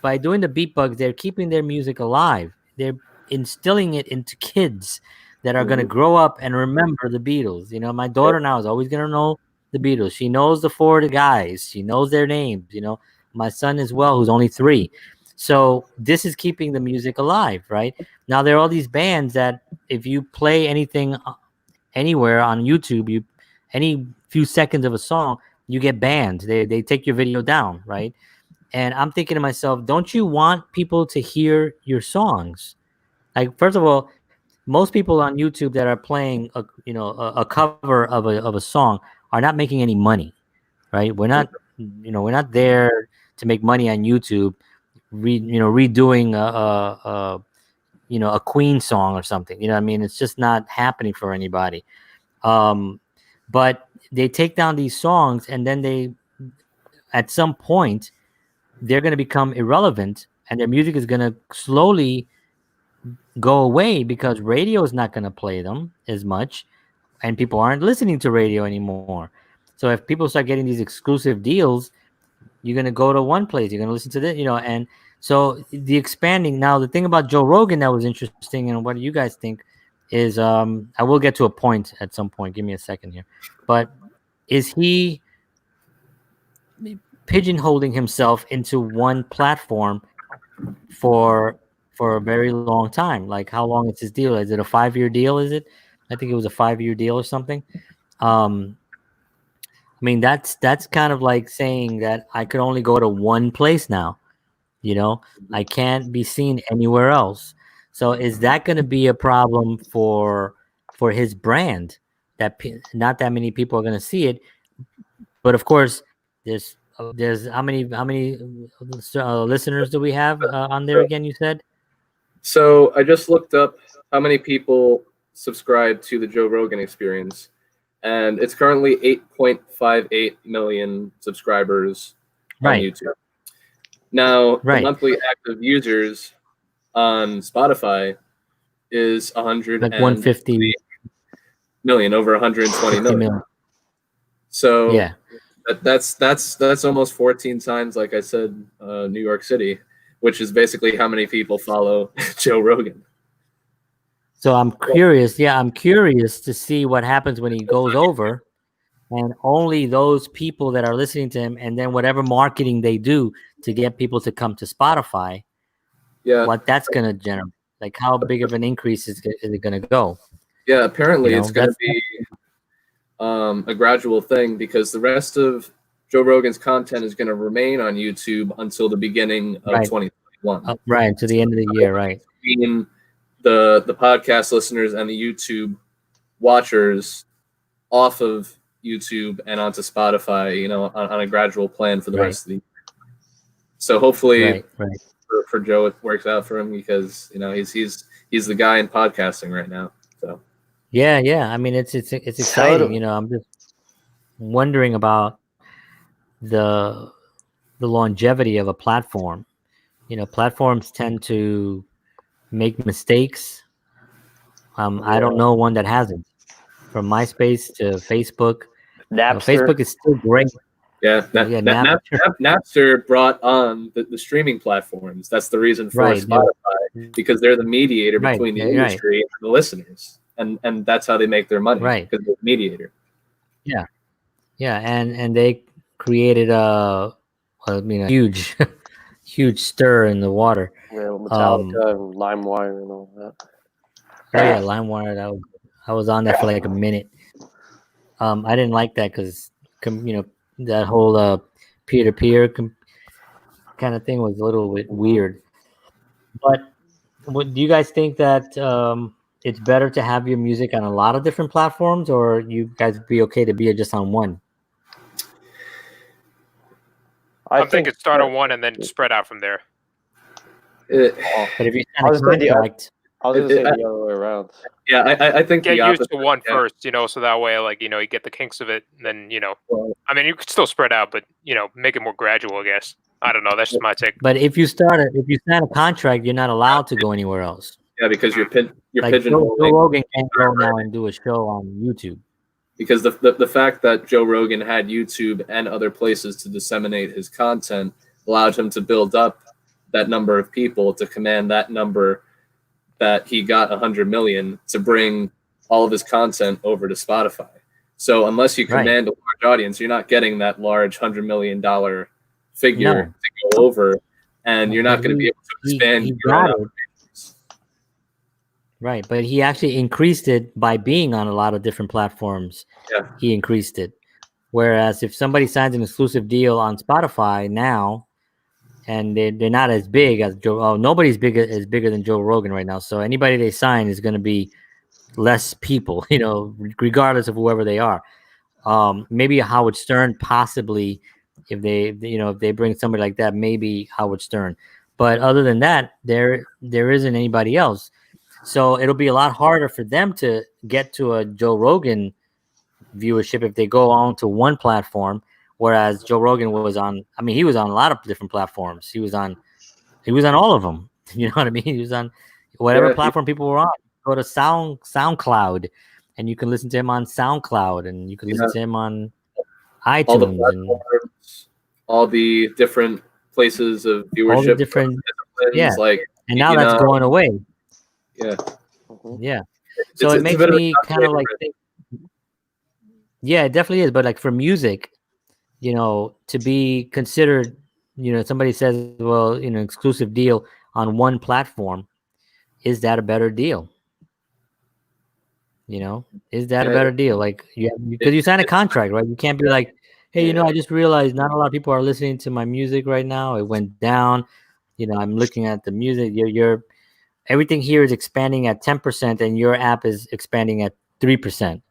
By doing the beat bugs, they're keeping their music alive. They're instilling it into kids that are going to grow up and remember the Beatles. My daughter now is always going to know the Beatles. She knows the four guys. She knows their names. My son as well, who's only 3. So this is keeping the music alive, right? Now there are all these bands that if you play anything anywhere on YouTube, any few seconds of a song, you get banned. They take your video down, right? And I'm thinking to myself, don't you want people to hear your songs? Like, first of all, most people on YouTube that are playing a cover of a song are not making any money, right? We're not there to make money on YouTube, redoing a Queen song or something. You know what I mean? It's just not happening for anybody. But they take down these songs, and then at some point, they're going to become irrelevant, and their music is going to slowly go away because radio is not going to play them as much, and people aren't listening to radio anymore. So if people start getting these exclusive deals, you're going to go to one place, you're going to listen to this, and so the expanding. Now, the thing about Joe Rogan that was interesting, and what do you guys think, is I will get to a point at some point. Give me a second here. But is he pigeonholing himself into one platform for a very long time? Like, how long is his deal? Is it a 5-year deal? Is it? I think it was a 5-year deal or something. I mean, that's kind of like saying that I could only go to one place now. I can't be seen anywhere else. So is that going to be a problem for his brand? That not that many people are going to see it, but of course, there's how many listeners do we have on there again? You said So I just looked up how many people subscribe to the Joe Rogan Experience, and it's currently 8.58 million subscribers on YouTube. Now, the monthly active users on Spotify is 150 million, over 120 million. So that's almost 14 times, like I said, New York City, which is basically how many people follow Joe Rogan. So I'm curious. Yeah, I'm curious to see what happens when he goes over, and only those people that are listening to him, and then whatever marketing they do to get people to come to Spotify. Yeah, what that's gonna generate, like how big of an increase is it gonna go? Yeah, apparently it's gonna be a gradual thing, because the rest of Joe Rogan's content is gonna remain on YouTube until the beginning of 2021. Right, to the end of the year, right? Between the podcast listeners and the YouTube watchers off of YouTube and onto Spotify, you know, on a gradual plan for the rest of the year. So hopefully for Joe it works out for him, because you know he's the guy in podcasting right now. So yeah, I mean it's exciting. You know, I'm just wondering about the longevity of a platform. You know, platforms tend to make mistakes. I don't know one that hasn't. From MySpace to Facebook, Facebook is still great. Yeah, Napster brought on the streaming platforms. That's the reason for Spotify, because they're the mediator between the industry and the listeners, and that's how they make their money, because they're the mediator. Yeah, and they created a huge huge stir in the water. Yeah, Metallica and LimeWire and all that. Oh yeah, LimeWire. I was on there for like a minute. I didn't like that because that whole peer-to-peer kind of thing was a little bit weird. But do you guys think that it's better to have your music on a lot of different platforms, or you guys be okay to be just on one? I think it start on one and then spread out from there. But if you sign a contract, I was going to say the other way around. Yeah, I think get used to one first, you know, so that way, like, you know, you get the kinks of it, and then, you know, I mean, you could still spread out, but, you know, make it more gradual, I guess. I don't know. That's just my take. But if you sign a contract, you're not allowed to go anywhere else. Yeah, because you're like pigeonholing. Joe Rogan can't go now and do a show on YouTube. Because the fact that Joe Rogan had YouTube and other places to disseminate his content allowed him to build up that number of people, to command that number that he got 100 million, to bring all of his content over to Spotify. So unless you command a large audience, you're not getting that large $100 million figure to go over, and you're not going to be able to expand your own operations. Right, but he actually increased it by being on a lot of different platforms. Yeah, he increased it. Whereas if somebody signs an exclusive deal on Spotify now, and they're not as big as Joe. Oh, nobody's bigger than Joe Rogan right now. So anybody they sign is going to be less people, you know, regardless of whoever they are. Maybe Howard Stern, possibly, if they bring somebody like that, maybe Howard Stern. But other than that, there isn't anybody else. So it'll be a lot harder for them to get to a Joe Rogan viewership if they go on to one platform. Whereas Joe Rogan was on, I mean, he was on a lot of different platforms. He was on all of them. You know what I mean? He was on whatever platform people were on. Go to SoundCloud, and you can listen to him on SoundCloud, and you can listen to him on iTunes. All the platforms, all the different places of viewership. All the different, and now that's going away. Yeah. Yeah. So it makes me kind of like think, yeah, it definitely is. But like for music, you know, to be considered, you know, somebody says, well, you know, exclusive deal on one platform, is that a better deal? You know, is that a better deal? Like, because you sign a contract, right? You can't be like, hey, you know, I just realized not a lot of people are listening to my music right now. It went down. You know, I'm looking at the music. You're everything here is expanding at 10%, and your app is expanding at 3%.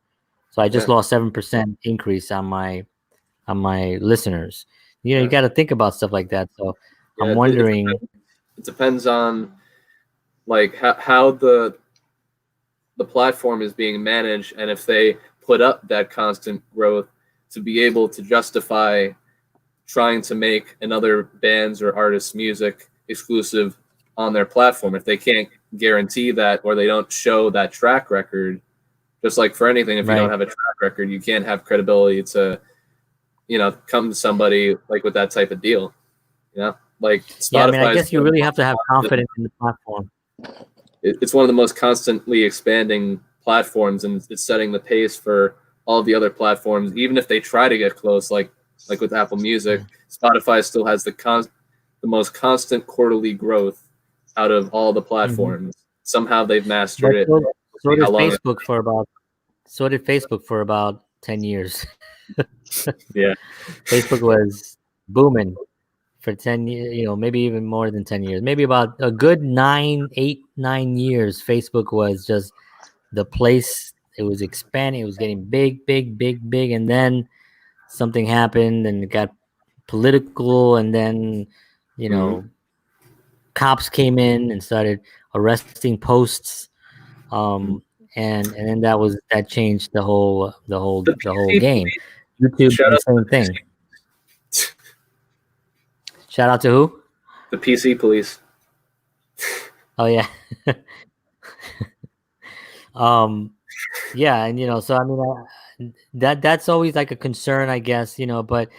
So I just lost 7% increase on my listeners. You know, you got to think about stuff like that. So I'm wondering. It depends on like how the platform is being managed, and if they put up that constant growth to be able to justify trying to make another band's or artist's music exclusive on their platform. If they can't guarantee that, or they don't show that track record, just like for anything, if you don't have a track record, you can't have credibility to, come to somebody like with that type of deal. Like Spotify. I guess you really have to have confidence in the platform. It's one of the most constantly expanding platforms, and it's setting the pace for all the other platforms. Even if they try to get close, like with Apple Music, Spotify still has the most constant quarterly growth out of all the platforms. Somehow they've mastered it. So did Facebook for about 10 years. Yeah. Facebook was booming for 10 years, maybe even more than 10 years. Maybe about a good 9 years, Facebook was just the place. It was expanding. It was getting big. And then something happened and it got political, and then cops came in and started arresting posts, and then that changed the whole game. YouTube, the same thing. Shout out to who? The PC police. Oh yeah. Yeah, and so I mean that's always like a concern, I guess, but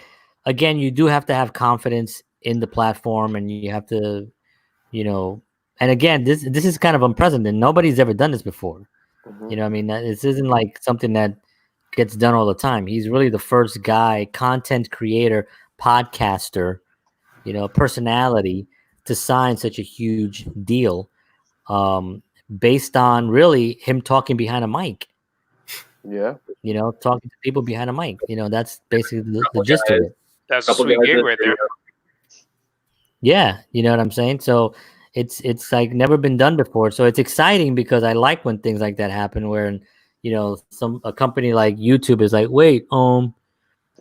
again, you do have to have confidence in the platform, and you have to, and again, this is kind of unprecedented. Nobody's ever done this before. I mean, this isn't like something that gets done all the time. He's really the first guy, content creator, podcaster, personality, to sign such a huge deal, based on really him talking behind a mic. Yeah. Talking to people behind a mic. That's basically the gist of it. That's a sweet gig right there. Yeah, you know what I'm saying? So it's like never been done before. So it's exciting because I like when things like that happen, where a company like YouTube is like, wait,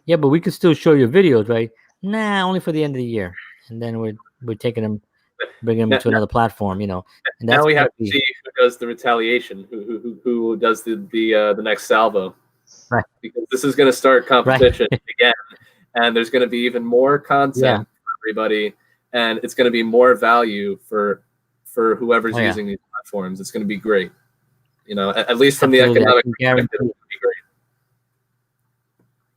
yeah, but we can still show your videos, right? Nah, only for the end of the year, and then we're taking them, bringing them to another platform, And that's now we have to see who does the retaliation, who does the next salvo, right? Because this is going to start competition again, and there's going to be even more content for everybody, and it's going to be more value for whoever's using these platforms. It's going to be great, at least from the economic perspective, it's going to be great.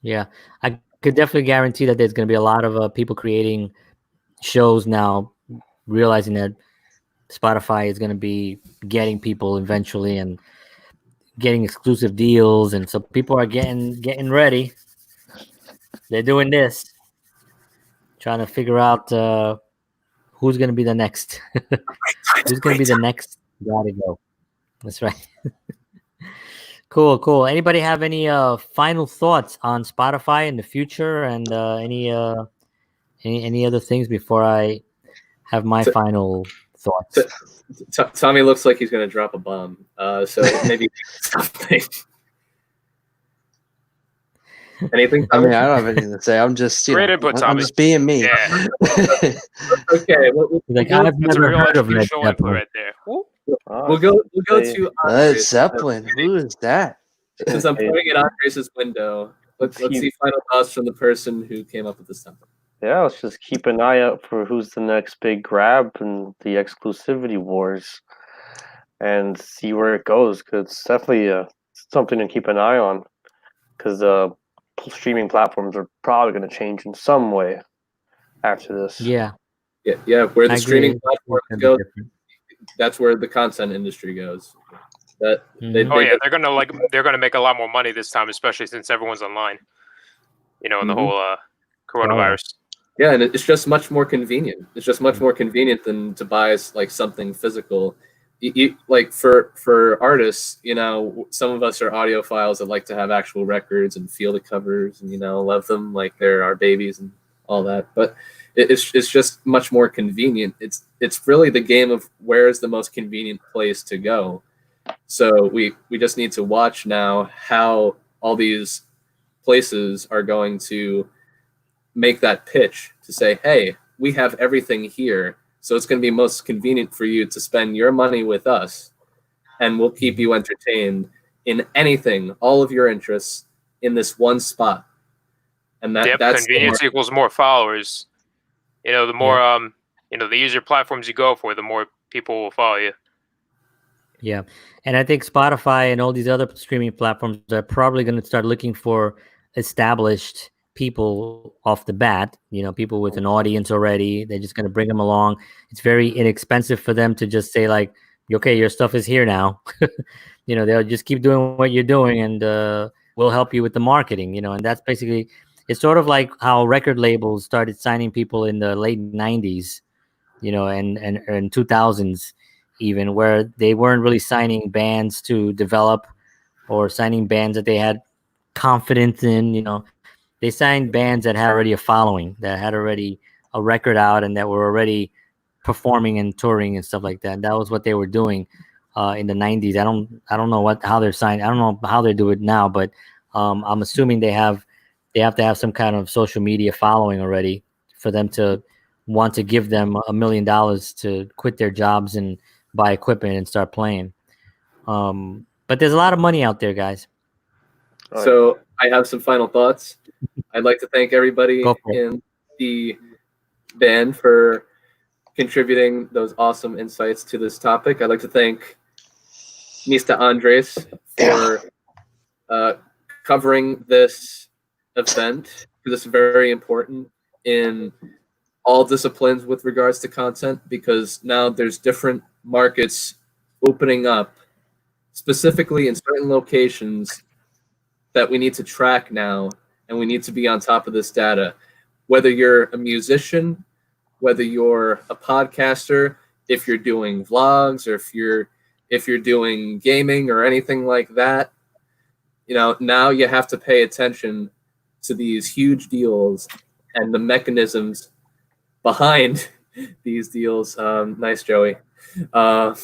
Yeah, I could definitely guarantee that there's going to be a lot of people creating shows now, realizing that Spotify is going to be getting people eventually and getting exclusive deals, and so people are getting ready. They're doing this, trying to figure out who's going to be the next. Who's going to be the next guy to go? That's right. Cool. Anybody have any final thoughts on Spotify in the future, and any other things before I have my final thoughts? Tommy looks like he's going to drop a bomb, so maybe something. Anything? I mean, I don't have anything to say. I'm just, I'm just being me. Yeah. Okay. I've never heard of Led Zeppelin. Right there. We'll go to Led Zeppelin. Who is that? Since I'm pointing at Andres' window, let's see final thoughts from the person who came up with this template. Yeah, let's just keep an eye out for who's the next big grab in the exclusivity wars, and see where it goes. Because it's definitely something to keep an eye on. Because streaming platforms are probably going to change in some way after this. Yeah. Where the streaming platforms go, that's where the content industry goes. They're gonna make a lot more money this time, especially since everyone's online. In the whole coronavirus. Yeah, and it's just much more convenient. It's just much more convenient than to buy like something physical. Like for artists, some of us are audiophiles that like to have actual records and feel the covers and love them like they're our babies and all that. But it's just much more convenient. It's really the game of where is the most convenient place to go. So we just need to watch now how all these places are going to make that pitch to say, hey, we have everything here, So it's going to be most convenient for you to spend your money with us, and we'll keep you entertained in anything, all of your interests in this one spot. And that's convenience equals more followers. The more the easier platforms you go for, the more people will follow you. Yeah, and I think Spotify and all these other streaming platforms are probably going to start looking for established people off the bat. People with an audience already. They're just going to bring them along. It's very inexpensive for them to just say like, "Okay, your stuff is here now." They'll just keep doing what you're doing, and we'll help you with the marketing. And that's basically. It's sort of like how record labels started signing people in the late 90s, and 2000s even, where they weren't really signing bands to develop or signing bands that they had confidence in. They signed bands that had already a following, that had already a record out, and that were already performing and touring and stuff like that. That was what they were doing in the 90s. I don't know how they're signed. I don't know how they do it now, but I'm assuming they have to have some kind of social media following already for them to want to give them $1 million to quit their jobs and buy equipment and start playing. But there's a lot of money out there, guys. So I have some final thoughts. I'd like to thank everybody in the band for contributing those awesome insights to this topic. I'd like to thank Mr. Andres for covering this event, because it's very important in all disciplines with regards to content, because now there's different markets opening up specifically in certain locations that we need to track now, and we need to be on top of this data. Whether you're a musician, whether you're a podcaster, if you're doing vlogs, or if you're doing gaming or anything like that, now you have to pay attention to these huge deals and the mechanisms behind these deals. Nice, Joey. And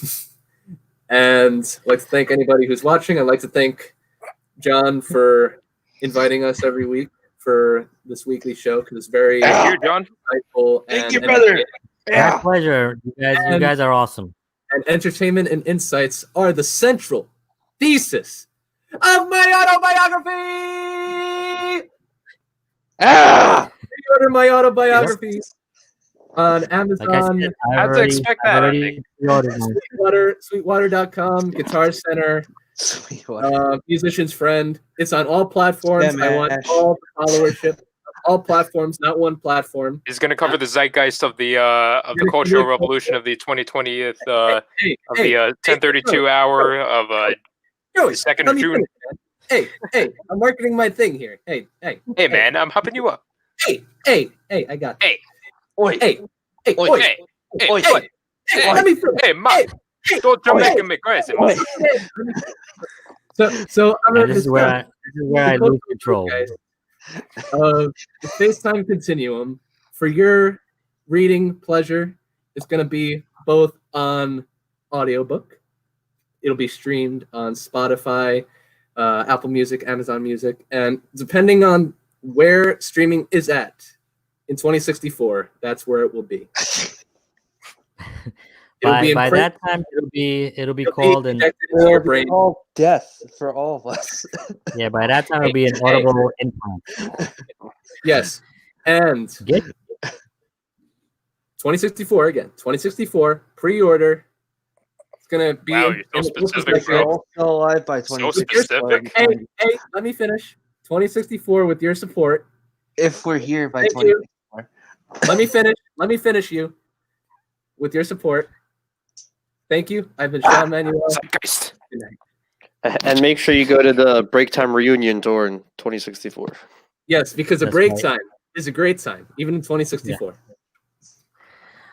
I'd like to thank anybody who's watching. I'd like to thank John for inviting us every week for this weekly show, because it's very Thank you, John. insightful. Thank you, brother. My pleasure. You guys are awesome. And entertainment and insights are the central thesis of my autobiography. Pre-order my autobiography on Amazon. Like I said, I had to expect that. Sweetwater.com, Guitar Center, Musician's Friend. It's on all platforms. Yeah, I want all the followership. All platforms, not one platform. He's going to cover the zeitgeist of the cultural revolution of the 2020th of the 10:32 hour of Joey, 2nd of June. Hey, I'm marketing my thing here. Hey, man, I'm helping you up. Hey, I got it. Hey, oi, hey, oi, hey, let me finish. Hey, Mike, don't making me crazy, Mike. So I'm gonna this is where I lose control. The FaceTime Continuum for your reading pleasure. It's going to be both on audiobook. It'll be streamed on Spotify, Apple Music, Amazon Music, and depending on where streaming is at in 2064, that's where it will be. By that time, it'll be called an all death for all of us. Yeah, by that time it'll be an audible implant. Yes, and 2064 again. 2064 pre-order. It's gonna be. Wow, you're so specific, bro. Still alive by So 2064. specific. Hey, let me finish. 2064 with your support. If we're here by Thank 2064. Let me finish. Let me finish you with your support. Thank you. I've been Sean Manuel. Zeitgeist. Good night. And make sure you go to the BreakTime reunion tour in 2064. Yes, because a That's break right. time is a great time, even in 2064.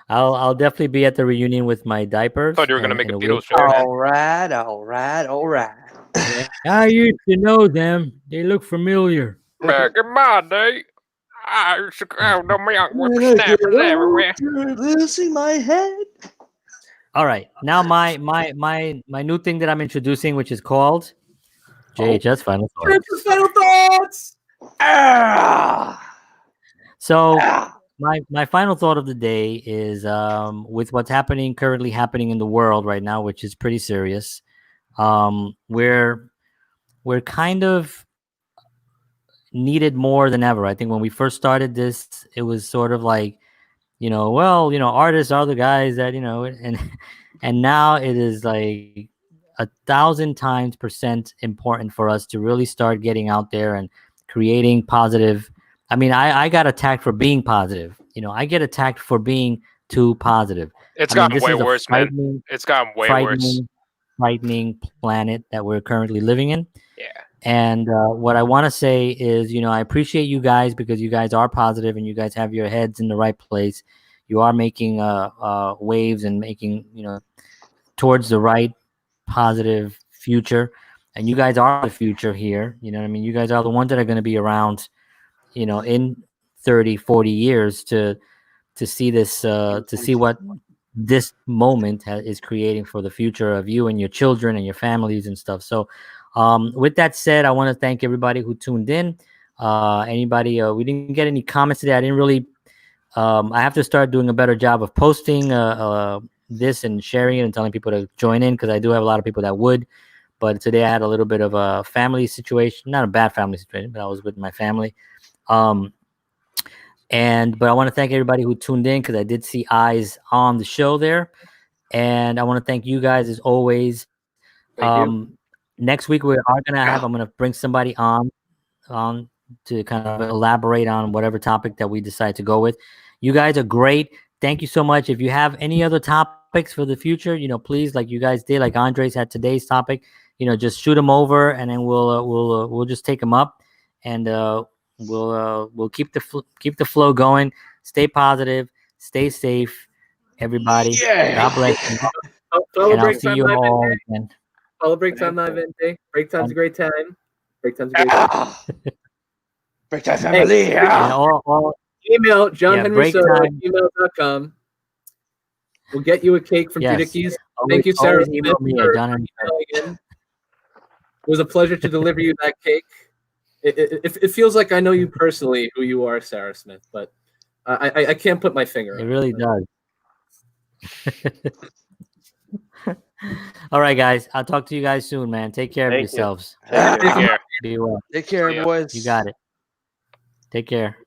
I'll definitely be at the reunion with my diapers. Thought you were gonna make in a week. Beatles show. All right. I used to know them. They look familiar. Back in my day, I used to have the young whippersnappers everywhere. Losing my head. All right, now my new thing that I'm introducing, which is called JHS Final Thoughts. Final thoughts. So my final thought of the day is with what's currently happening in the world right now, which is pretty serious. We're kind of needed more than ever. I think when we first started this, it was sort of like, artists are the guys that, and now it is like 1,000 times percent important for us to really start getting out there and creating positive. I mean, I got attacked for being positive. I get attacked for being too positive. It's I mean, gotten this way is a worse, man. It's gotten way worse. Frightening planet that we're currently living in. Yeah. And what I want to say is, I appreciate you guys because you guys are positive and you guys have your heads in the right place. You are making waves and making, towards the right positive future. And you guys are the future here. You know what I mean? You guys are the ones that are going to be around, in 30, 40 years to see this, to see what this moment is creating for the future of you and your children and your families and stuff. So with that said, I want to thank everybody who tuned in. Anybody, we didn't get any comments today. I didn't really, I have to start doing a better job of posting this and sharing it and telling people to join in, because I do have a lot of people that would. But today I had a little bit of a family situation, not a bad family situation, but I was with my family. But I want to thank everybody who tuned in, because I did see eyes on the show there. And I want to thank you guys as always. Thank you. Next week we are going to have, I'm going to bring somebody on to kind of elaborate on whatever topic that we decide to go with. You guys are great. Thank you so much. If you have any other topics for the future, please, like you guys did, like Andres had today's topic, just shoot them over, and then we'll just take them up, and we'll keep the flow going. Stay positive, stay safe, everybody. God bless you. And I'll see you all again. Follow BreakTime Live NJ. BreakTime's a great time. BreakTime's a great time. BreakTime family. Hey, all email johnhenrysoto@gmail.com. We'll get you a cake from Judickies. Thank you, Sarah Smith, email me at John It was a pleasure to deliver you that cake. It feels like I know you personally, who you are, Sarah Smith, but I can't put my finger on it. It really does. All right, guys. I'll talk to you guys soon, man. Take care of yourselves. Take care. Be well. Take care, boys. You got it. Take care.